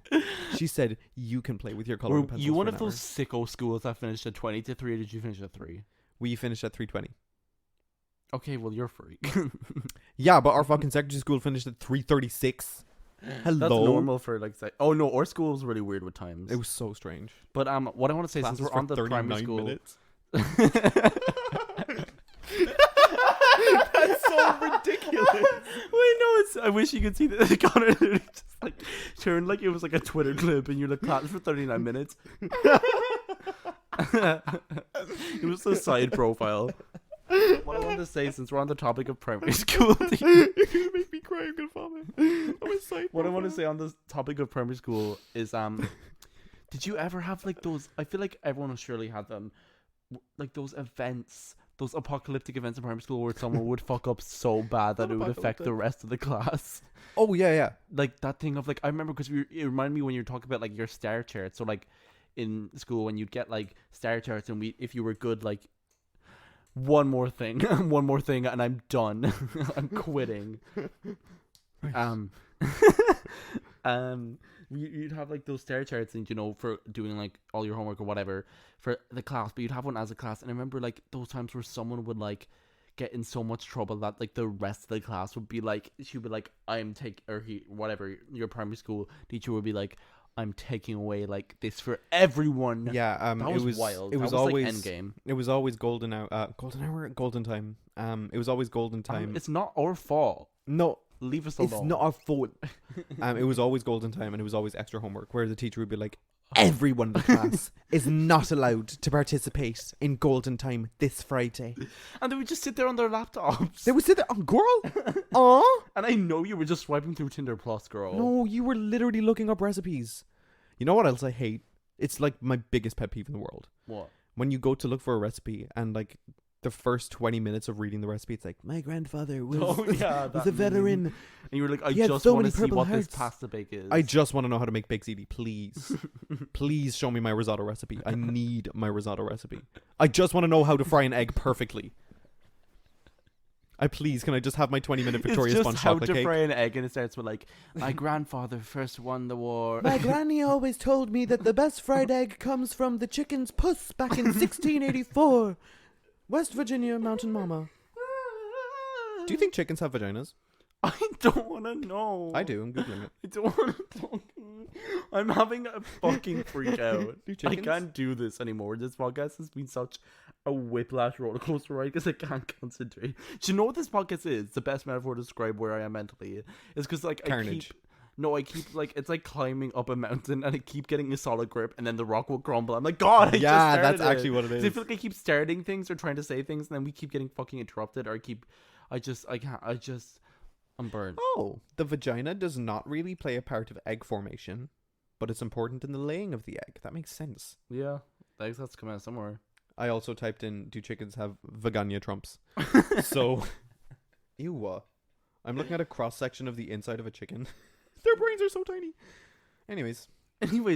She said, "You can play with your coloring Were pencils." you one for of an those hour." sicko schools that finished at 20 to 3, or did you finish at 3? We finished at 3:20. Okay, well, you're free. Yeah, but our fucking secondary school finished at 3:36. Hello. That's normal for like. Oh no, our school was really weird with times. It was so strange. But what I want to say, Classes since we're for on the primary 39 school, minutes. That's so ridiculous. Wait, no, it's. I wish you could see that. Connor literally just like turned like it was like a Twitter clip, and you're like class for 39 minutes. It was a side profile. What I wanted to say, since we're on the topic of primary school, You're gonna make me cry. I'm gonna vomit. I'm excited. what I want to say on the topic of primary school is, did you ever have like those? I feel like everyone surely had them, like those events, those apocalyptic events in primary school where someone would fuck up so bad that it would affect the rest of the class. Oh yeah. Like that thing of like, I remember because it reminded me when you were talking about like your star chart. So like in school when you'd get like star charts, and if you were good, like one more thing, and I'm done. I'm quitting. You'd have like those star charts, and for doing like all your homework or whatever for the class, but you'd have one as a class. And I remember like those times where someone would like get in so much trouble that like the rest of the class would be like, she would be like, whatever, your primary school teacher would be like, I'm taking away like this for everyone. Yeah, that was wild. It was always always like Endgame. It was always golden hour, golden time. It was always golden time. It's not our fault. No, leave us alone. it's not our fault. It was always golden time, and it was always extra homework. Where the teacher would be like, everyone in the class is not allowed to participate in golden time this Friday. And they would just sit there on their laptops. They would sit there, oh, girl. Aw. And I know you were just swiping through Tinder Plus, girl. No, you were literally looking up recipes. You know what else I hate? It's like my biggest pet peeve in the world. What? When you go to look for a recipe and like the first 20 minutes of reading the recipe, it's like, my grandfather was, was a veteran. And you were like, I He had just so want many to see purple what hearts. this pasta bake is. I just want to know how to make baked ziti, please. Please show me my risotto recipe. I need my risotto recipe. I just want to know how to fry an egg perfectly. Can I just have my 20-minute Victoria it's sponge just how chocolate to cake? fry an egg, and it starts with like, my grandfather first won the war. My granny always told me that the best fried egg comes from the chicken's puss back in 1684. West Virginia Mountain Mama. Do you think chickens have vaginas? I don't want to know. I do. I'm Googling it. I don't want to talk. I'm having a fucking freak out. Do I chickens? can't do this anymore. This podcast has been such a whiplash roller coaster ride because I can't concentrate. Do you know what this podcast is? The best metaphor to describe where I am mentally is because like Carnage. I keep like, it's like climbing up a mountain and I keep getting a solid grip and then the rock will crumble. I'm like, God, I just started that's actually what it So I is. feel like I keep starting things or trying to say things and then we keep getting fucking interrupted, or I'm burned. Oh, the vagina does not really play a part of egg formation, but it's important in the laying of the egg. That makes sense. Yeah, the eggs has to come out somewhere. I also typed in, do chickens have vagina trumps? So, ew. I'm looking at a cross-section of the inside of a chicken. Their brains are so tiny. Anyways,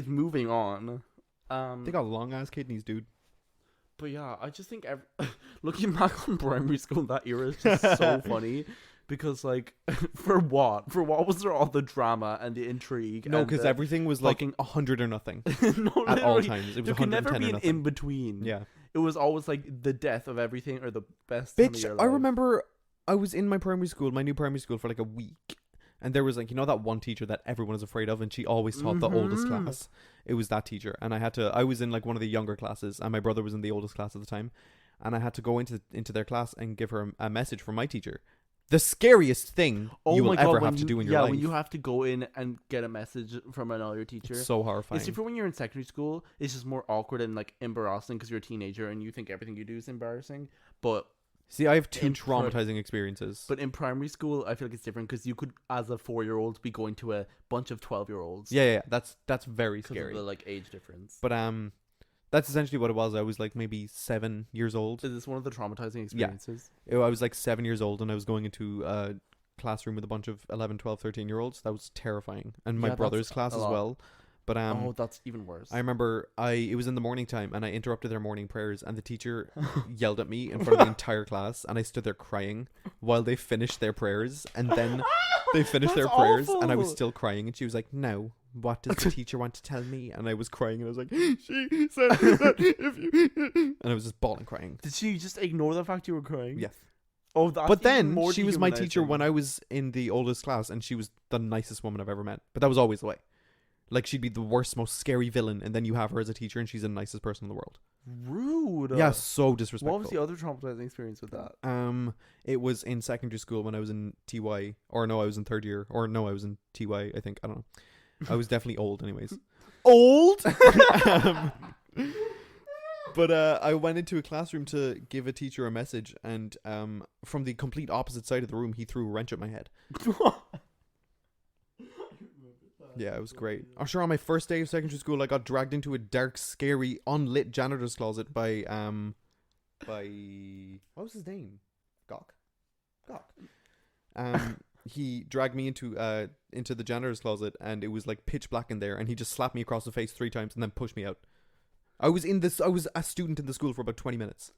Moving on. they got long-ass kidneys, dude. But yeah, I just think looking back on primary school, that era is just so funny. Because, like, for what was there all the drama and the intrigue? No, because everything was like fucking 100 or nothing no, at all literally, times. It was there could 110 never or be an nothing. in-between. Yeah. It was always, like, the death of everything or the best time of Bitch, your I life. remember I was in my new primary school for like a week. And there was like, that one teacher that everyone is afraid of, and she always taught the oldest class. It was that teacher. And I was in like one of the younger classes, and my brother was in the oldest class at the time. And I had to go into their class and give her a message from my teacher. The scariest thing you will ever have to do in your life. Yeah, when you have to go in and get a message from another teacher. It's so horrifying. It's different when you're in secondary school. It's just more awkward and like embarrassing because you're a teenager and you think everything you do is embarrassing. But see, I have two traumatizing experiences. But in primary school, I feel like it's different because you could, as a 4-year-old, be going to a bunch of 12-year-olds. Yeah, that's very Because scary. of the like age difference. But that's essentially what it was. I was like maybe 7 years old. Is this one of the traumatizing experiences? I was like 7 years old, and I was going into a classroom with a bunch of 11, 12, 13-year-olds. That was terrifying. And my brother's class as well. But oh, that's even worse. I remember it was in the morning time, and I interrupted their morning prayers, and the teacher yelled at me in front of the entire class, and I stood there crying while they finished their prayers, and then they finished their prayers, and I was still crying, and she was like, "Now, what does the teacher want to tell me?" And I was crying, and I was like, "She said that if you," and I was just bawling, crying. Did she just ignore the fact you were crying? Yes. Oh, that's but then even more she was my teacher dehumanizing. when I was in the oldest class, and she was the nicest woman I've ever met. But that was always the way. Like, she'd be the worst, most scary villain, and then you have her as a teacher, and she's the nicest person in the world. Rude. Yeah, so disrespectful. What was the other traumatizing experience with that? It was in secondary school when I was in TY, or no, I was in third year, or no, I was in TY, I think. I don't know. I was definitely old anyways. Old? But I went into a classroom to give a teacher a message, and from the complete opposite side of the room, he threw a wrench at my head. Yeah, it was great. I'm sure on my first day of secondary school, I got dragged into a dark, scary, unlit janitor's closet by what was his name? Gok. He dragged me into the janitor's closet, and it was like pitch black in there, and he just slapped me across the face 3 times and then pushed me out. I was a student in the school for about 20 minutes.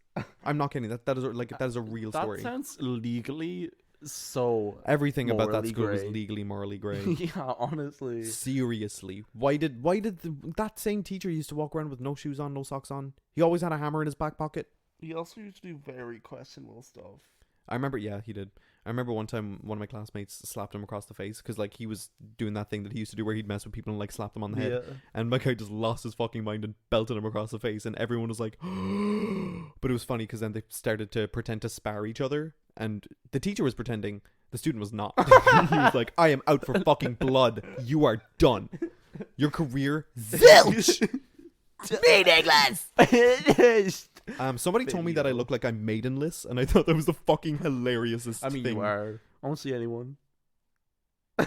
I'm not kidding. That is a real story. That sounds legally so. Everything about that school gray. was legally, morally grey. Yeah, honestly. Seriously, why did that same teacher used to walk around with no shoes on, no socks on? He always had a hammer in his back pocket. He also used to do very questionable stuff. I remember, yeah, he did. I remember one time one of my classmates slapped him across the face because like he was doing that thing that he used to do where he'd mess with people and like slap them on the head. Yeah. And my guy just lost his fucking mind and belted him across the face, and everyone was like, but it was funny because then they started to pretend to spar each other, and the teacher was pretending, the student was not. He was like, I am out for fucking blood. You are done. Your career, zilch. Meaningless. Somebody told me that I look like I'm maidenless, and I thought that was the fucking hilariousest I mean, thing. you are. I don't see anyone. I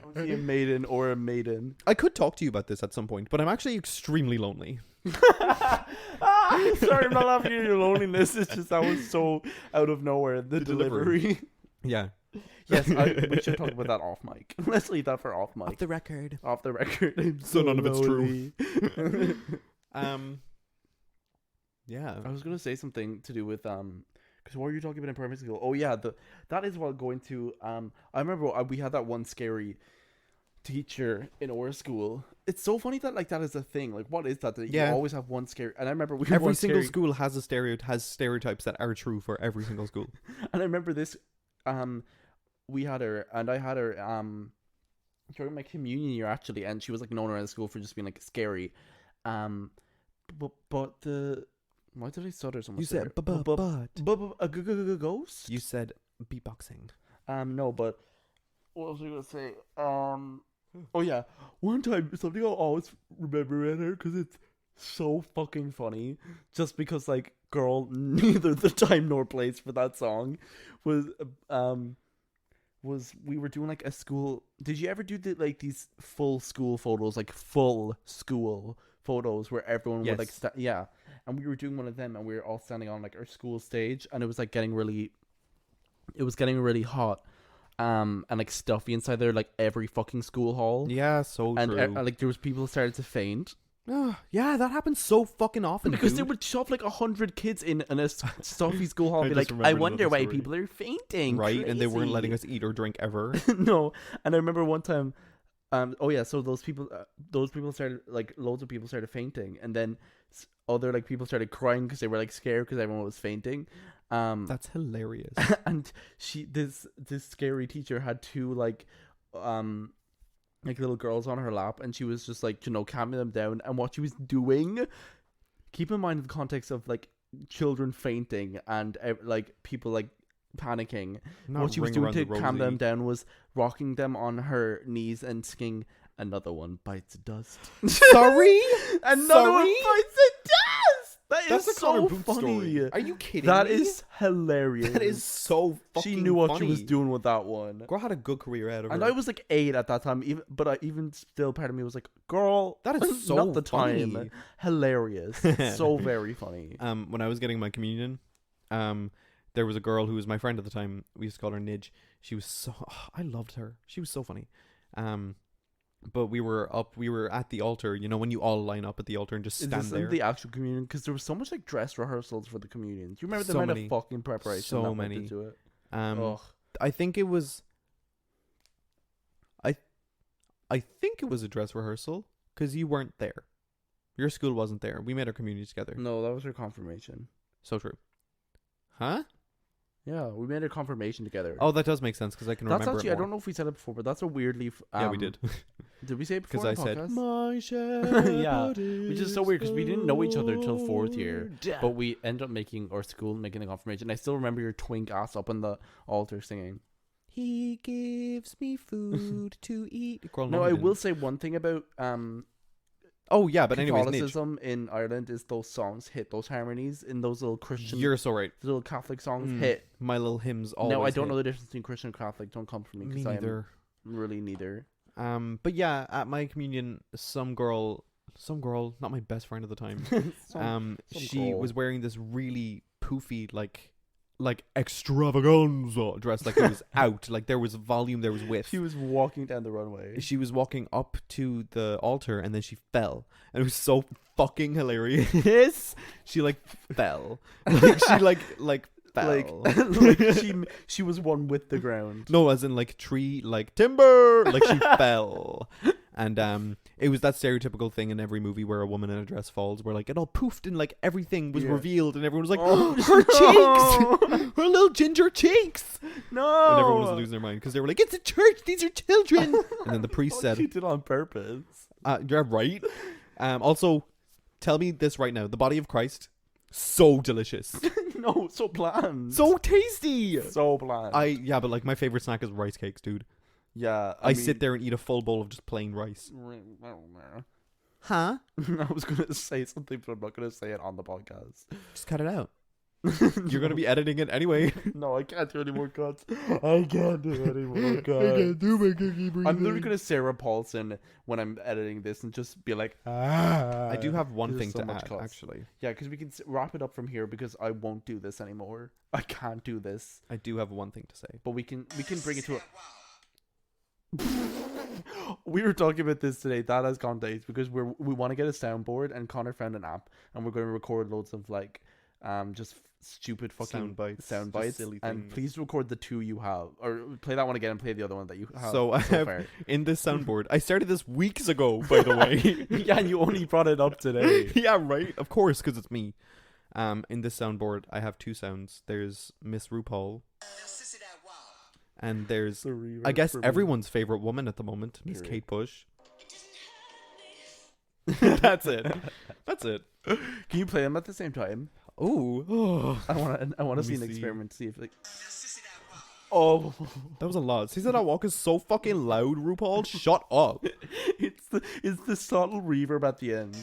don't see a maiden or a maiden. I could talk to you about this at some point, but I'm actually extremely lonely. Sorry, I'm not laughing at your loneliness. It's just that was so out of nowhere. The delivery. Yeah. Yes, we should talk about that off mic. Let's leave that for off mic. Off the record. Off the record. I'm So none of it's true. lonely. Yeah. I was gonna say something to do with because what were you talking about in primary school? Oh yeah, that is what going to I remember we had that one scary teacher in our school. It's so funny that like that is a thing. Like, what is that? Yeah. You always have one scary. And I remember we Every single school has stereotypes that are true for every single school. And I remember this. We had her, and I had her during my communion year actually, and she was like known around the school for just being like scary. But the why did I stutter so much? You said a ghost. You said beatboxing. No, but what was I gonna say? Oh yeah, one time something I'll always remember in her because it's so fucking funny. Just because like, girl, neither the time nor place for that song was we were doing like a school. Did you ever do these full school photos, like full school photos where everyone would like yeah? And we were doing one of them, and we were all standing on like our school stage, and it was like getting really hot. And like stuffy inside there, like every fucking school hall. Yeah, so and true. Like there was people started to faint. Yeah, that happens so fucking often. Because they would shove like 100 kids in a stuffy school hall and be like, I wonder why people are fainting. Right, Crazy. and they weren't letting us eat or drink ever. No, and I remember one time, so those people started, like, loads of people started fainting, and then other like people started crying because they were like scared because everyone was fainting. That's hilarious. And this scary teacher had two like little girls on her lap, and she was just like, calming them down. And what she was doing, keep in mind the context of like children fainting and like people like panicking. What she was doing to calm them down was rocking them on her knees and singing "Another One Bites Dust." Sorry? Another one bites the dust. That's a so Connor Booth funny. story. Are you kidding That me? is hilarious. That is so fucking She knew what funny. she was doing with that one. Girl had a good career out of her. And I was like 8 at that time, even still, part of me was like, "Girl, that is so not the funny. time." Hilarious, so very funny. When I was getting my communion, there was a girl who was my friend at the time. We used to call her Nidge. She was I loved her. She was so funny. But we were at the altar, when you all line up at the altar and just stand there. The actual communion, because there was so much like dress rehearsals for the communion. Do you remember the So amount many. of fucking preparation So that many. went into it? I think it was. I think it was a dress rehearsal because you weren't there. Your school wasn't there. We made our communion together. No, that was her confirmation. So true. Huh? Yeah, we made a confirmation together. Oh, that does make sense because I can That's remember actually, it I more. don't know if we said it before, but that's a weirdly. Yeah, we did. Did we say it before? Because I on the said, podcast? my shepherd Yeah, which is so weird because we didn't know each other till 4th year, Yeah. but we ended up making the confirmation. I still remember your twink ass up on the altar singing. He gives me food to eat. Girl, No, he I didn't. will say one thing about Oh yeah, but anyways, Nidge, Catholicism in Ireland is those songs hit those harmonies in those little Christian, you're so right. little Catholic songs hit. My little hymns always. No, I don't hit. know the difference between Christian and Catholic. Don't come for me Me because I'm neither. really neither. But yeah, at my communion, some girl, not my best friend at the time. Some She girl. was wearing this really poofy, like extravaganza dress, like it was out, like there was volume, there was width. She was walking down the runway. She was walking up to the altar and then she fell, and it was so fucking hilarious. She like fell, like she like fell. like she was one with the ground. No, as in like tree, like timber, like she fell. And it was that stereotypical thing in every movie where a woman in a dress falls, where like it all poofed and like everything was revealed, and everyone was like, Oh, her cheeks, her little ginger cheeks. No, And everyone was losing their mind because they were like, it's a church, these are children. And then the priest said, she did on purpose. you're right. Also, tell me this right now: the body of Christ, so delicious, No, so bland, so tasty. so bland. Yeah, but like my favorite snack is rice cakes, dude. Yeah, I sit there and eat a full bowl of just plain rice. Huh? I was gonna say something, but I'm not gonna say it on the podcast. Just cut it out. You're gonna be editing it anyway. No, I can't do any more cuts. I can't do any more cuts. do my cookie breathing. I'm literally gonna Sarah Paulson when I'm editing this and just be like, I do have one There's thing so to much add, cuts. actually. yeah, because we can wrap it up from here because I won't do this anymore. I can't do this, I do have one thing to say. but we can bring it to a. We were talking about this today. That has gone days because we want to get a soundboard, and Connor found an app, and we're going to record loads of like, just stupid fucking sound bites. silly And things. please record the two you have, or play that one again and play the other one that you have. So I have far. in this soundboard. I started this weeks ago, by the way. Yeah, and you only brought it up today. Yeah, right. Of course, because it's me. In this soundboard, I have two sounds. There's Miss RuPaul, and there's, I guess, everyone's favorite woman at the moment, Miss Period. Kate Bush. That's it. That's it. Can you play them at the same time? Ooh. I want to Let see me an see. experiment. See if like. Oh, That was a lot. See that walk is so fucking loud, RuPaul? Shut up. it's the subtle reverb at the end.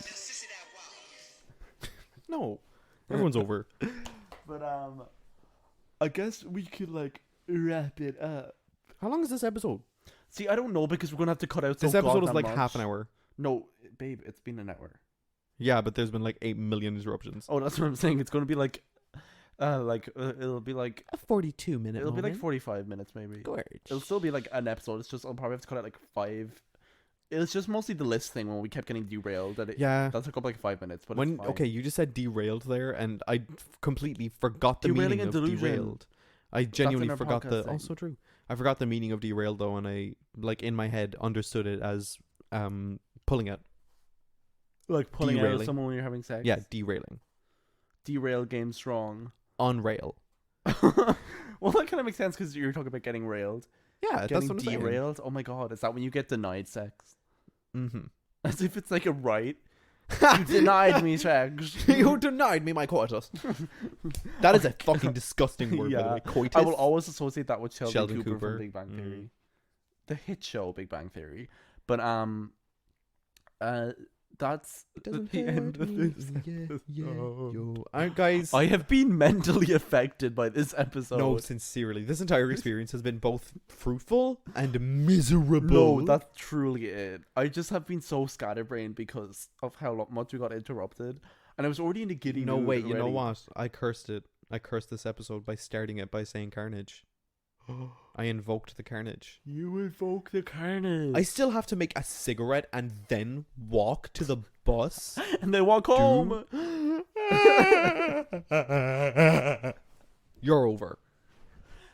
No. Everyone's over. But I guess we could like wrap it up. How long is this episode? See, I don't know because we're gonna have to cut out. This so episode is goddamn like much. half an hour. No, babe, it's been an hour. Yeah, but there's been like 8 million interruptions. Oh, that's what I'm saying. It's gonna be like, it'll be like A 42-minute it'll be like 45 minutes maybe. Gorge. It'll still be like an episode. It's just I'll probably have to cut out like 5. It's just mostly the list thing when we kept getting derailed. Yeah. That took up like 5 minutes. But When it's fine. okay, you just said derailed there, and I completely forgot the Derailing meaning and of delusion. derailed. I genuinely our forgot podcast the. thing. Also true. I forgot the meaning of derailed though, and I like in my head understood it as pulling it. like pulling out derailing. of someone when you're having sex. Yeah, derailing. Derail game strong. On rail. Well, that kind of makes sense because you're talking about getting railed. Yeah, Getting that's what I'm saying. derailed. Oh my god, is that when you get denied sex? Mm-hmm. As if it's like a right. You denied me sex. You denied me my coitus. That is a fucking disgusting word, by the Yeah. way. Coitus. I will always associate that with Sheldon Sheldon Cooper Cooper. from Big Bang Mm. Theory, the hit show Big Bang Theory. But that's It doesn't the end hurt of me. this episode. Yo. Guys. I have been mentally affected by this episode. No, sincerely. This entire experience has been both fruitful and miserable. No, that's truly it. I just have been so scatterbrained because of how much we got interrupted, and I was already in a giddy No, mood wait, you know already. what? I cursed it. I cursed this episode by starting it by saying carnage. I invoked the carnage. You invoke the carnage. I still have to make a cigarette and then walk to the bus. and they walk home. You're over.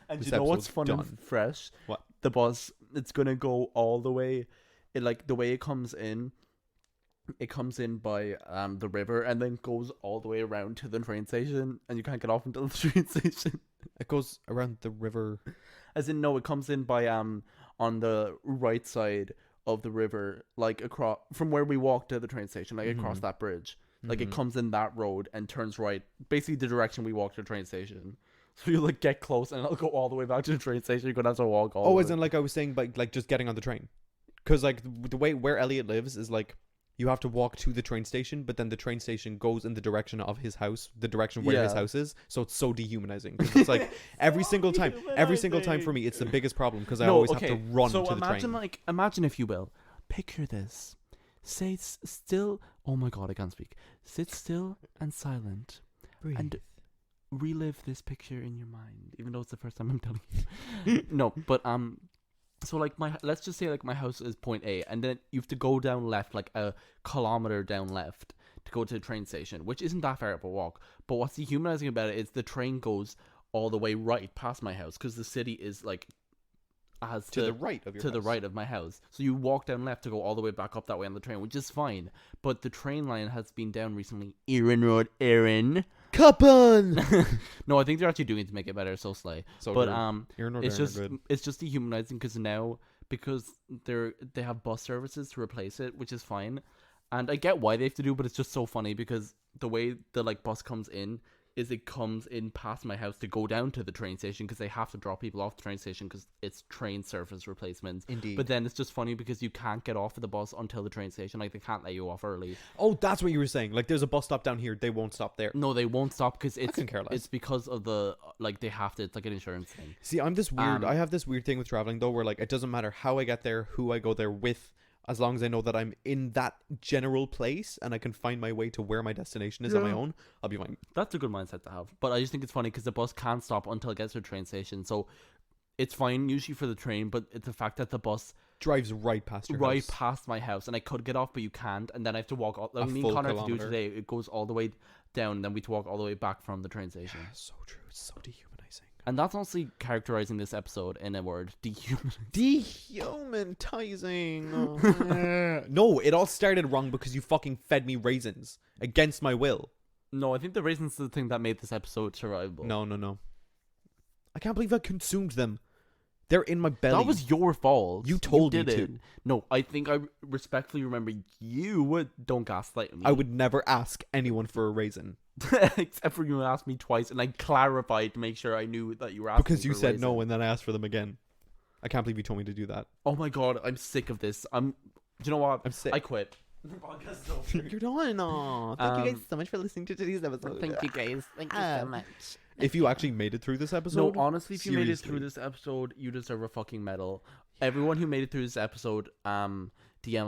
And This you know what's episode's fun done. and fresh? What? The bus, it's gonna go all the way. It like the way it comes in. It comes in by the river and then goes all the way around to the train station, and you can't get off until the train station. It goes around the river. As in, no, it comes in by on the right side of the river, like across from where we walked to the train station, like across Mhm. that bridge. Like it Mhm. comes in that road and turns right, basically the direction we walked to the train station. So you like get close and it'll go all the way back to the train station. You're gonna have to walk all. Oh, the as way. in like I was saying, like just getting on the train. Because like the way where Elliot lives is like you have to walk to the train station, but then the train station goes in the direction of his house, the direction where his Yeah. house is. So it's so dehumanizing. 'Cause it's like every single time for me, it's the biggest problem because I always have to run so to the imagine, train. like, imagine if you will, picture this. Say still. Oh my god, I can't speak. Sit still and silent. And relive this picture in your mind, even though it's the first time I'm telling you. No, but so like let's just say like my house is point A, and then you have to go down left like a kilometer down left to go to the train station, which isn't that far of a walk. But what's dehumanizing about it is the train goes all the way right past my house because the city is like to the right of your to house. the right of my house. So you walk down left to go all the way back up that way on the train, which is fine. But the train line has been down recently. Erin Road, Erin. Coupon. No, I think they're actually doing it to make it better. So slay. So But good. You're not it's very just good. it's just dehumanizing because they have bus services to replace it, which is fine. And I get why they have to do, but it's just so funny because the way the like bus comes in is it comes in past my house to go down to the train station because they have to drop people off the train station because it's train service replacements. Indeed. But then it's just funny because you can't get off of the bus until the train station. Like, they can't let you off early. Oh, that's what you were saying. Like, there's a bus stop down here. They won't stop there. No, they won't stop because couldn't care less. it's because of the like they have to. It's like an insurance thing. See, I'm this weird. I have this weird thing with traveling though, where like it doesn't matter how I get there, who I go there with, as long as I know that I'm in that general place and I can find my way to where my destination is on my own, I'll be fine. That's a good mindset to have. But I just think it's funny because the bus can't stop until it gets to the train station. So it's fine usually for the train, but it's the fact that the bus Drives right past your right house. past my house, and I could get off, but you can't, and then I have to walk all, A me and full Connor have to do kilometer. today. It goes all the way down, and then we have to walk all the way back from the train station. So true. It's so dehumanizing. And that's honestly characterizing this episode in a word: dehumanizing. Dehumanizing. No, it all started wrong because you fucking fed me raisins against my will. No, I think the raisin's the thing that made this episode survivable. No. I can't believe I consumed them. They're in my belly. That was your fault. You told me did to. it. No, I think I respectfully remember you would don't gaslight me. I would never ask anyone for a raisin. Except for you asked me twice, and I clarified to make sure I knew that you were asking. Because you for a said no raisin. and then I asked for them again. I can't believe you told me to do that. Oh my god, I'm sick of this. Do you know what? I'm sick. I quit. The podcast is over. You're done. Aw. Thank you guys so much for listening to today's episode. Thank you guys. Thank you so much. If you actually made it through this episode, No, honestly, if you made it seriously. through this episode, you deserve a fucking medal. Everyone who made it through this episode, DM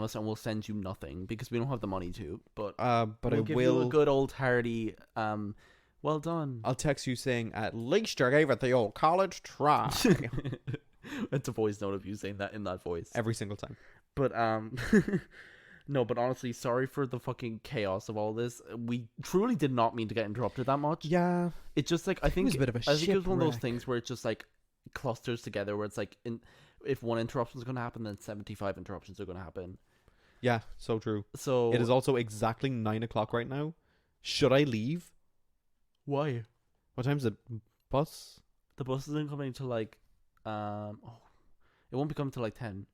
us and we'll send you nothing because we don't have the money to. But but we'll I give will. you a good old hearty, well done. I'll text you saying, at least I gave it the old college try. It's a voice note of you saying that in that voice. Every single time. But no, but honestly, sorry for the fucking chaos of all this. We truly did not mean to get interrupted that much. Yeah. It's just like I think was a bit of a I think it was one of those shipwreck. things where it just like clusters together, where it's like if one interruption is going to happen, then 75 interruptions are going to happen. Yeah, so true. So It is also exactly 9 o'clock right now. Should I leave? why What time's the bus? the bus isn't coming to like it won't be coming to like 10.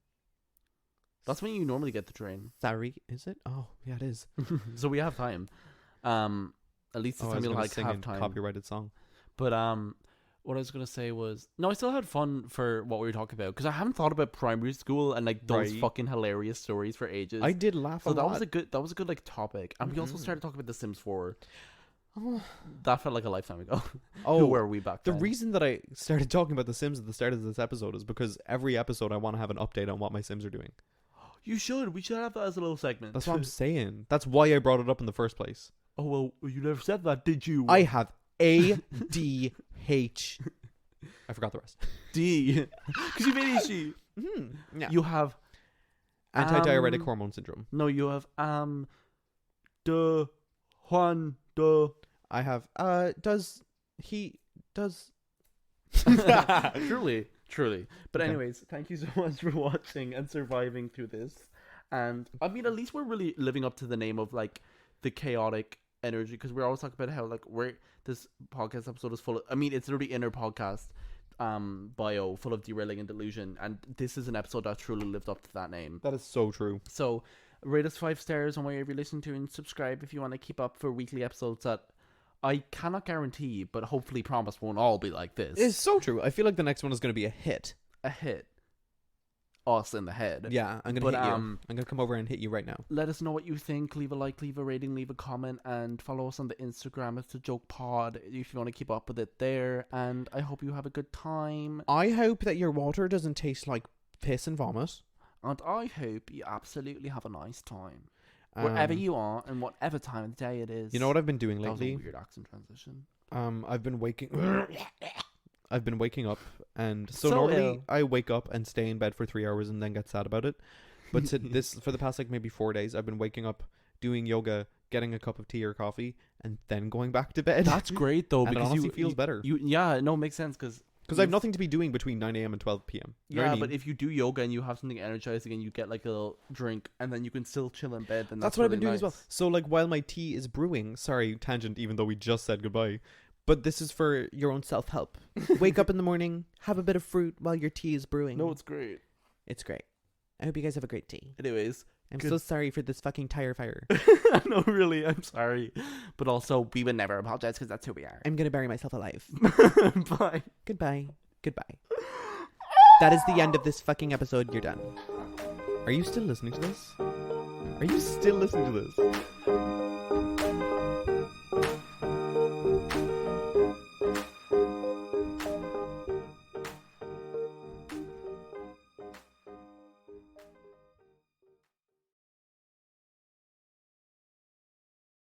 That's when you normally get the train. Sorry, is it? Oh, yeah, it is. So we have time. At least this Oh, I time was we'll gonna like sing have a time. copyrighted song. But what I was gonna say was no, I still had fun for what we were talking about because I haven't thought about primary school and like those Right. fucking hilarious stories for ages. I did laugh so a that lot. was a good like topic, and we also Mhm. started talking about The Sims 4. Oh, That felt like a lifetime ago. Who oh were we back the then? reason that I started talking about The Sims at the start of this episode is because every episode I want to have an update on what my Sims are doing. You should. We should have that as a little segment. That's what I'm saying. That's why I brought it up in the first place. Oh well, you never said that, did you? I have ADH. I forgot the rest. D. Because you've ADHD. Yeah. You have Antidiuretic hormone syndrome. no. You have the Juan the. I have does Truly. But Okay. anyways, thank you so much for watching and surviving through this. And I mean, at least we're really living up to the name of like the chaotic energy, because we're always talking about how like this podcast episode is full of, I mean, it's literally inner podcast bio full of derailing and delusion, and this is an episode that truly lived up to that name. That is so true. So rate us 5 stars on wherever you listen to, and subscribe if you want to keep up for weekly episodes that I cannot guarantee, but hopefully promise won't all be like this. It's so true. I feel like the next one is going to be a hit. A hit. us in the head. Yeah, I'm gonna But, hit you. I'm gonna come over and hit you right now. Let us know what you think. Leave a like, leave a rating, leave a comment, and follow us on the Instagram. It's the Joke Pod if you want to keep up with it there. And I hope you have a good time. I hope that your water doesn't taste like piss and vomit. And I hope you absolutely have a nice time. Wherever you are and whatever time of the day it is. You know what I've been doing That was a lately? weird accent transition. I've been waking up, and so So normally ill. I wake up and stay in bed for 3 hours and then get sad about it. But for the past like maybe 4 days, I've been waking up, doing yoga, getting a cup of tea or coffee, and then going back to bed. That's great though, And it because honestly feels better. Yeah, no, it makes sense because Because I have nothing to be doing between 9 a.m. and 12 p.m. You know what I yeah, mean? but if you do yoga and you have something energizing and you get like a little drink and then you can still chill in bed, then that's that's what I've really been doing as well. nice. So like while my tea is brewing, sorry, tangent, even though we just said goodbye, but this is for your own self-help. Wake up in the morning, have a bit of fruit while your tea is brewing. No, it's great. It's great. I hope you guys have a great tea. Anyways, I'm Good. so sorry for this fucking tire fire. no, really, I'm sorry, but also we would never apologize because that's who we are. I'm gonna bury myself alive. Bye. Goodbye. Goodbye. That is the end of this fucking episode. You're done. Are you still listening to this? Are you still listening to this?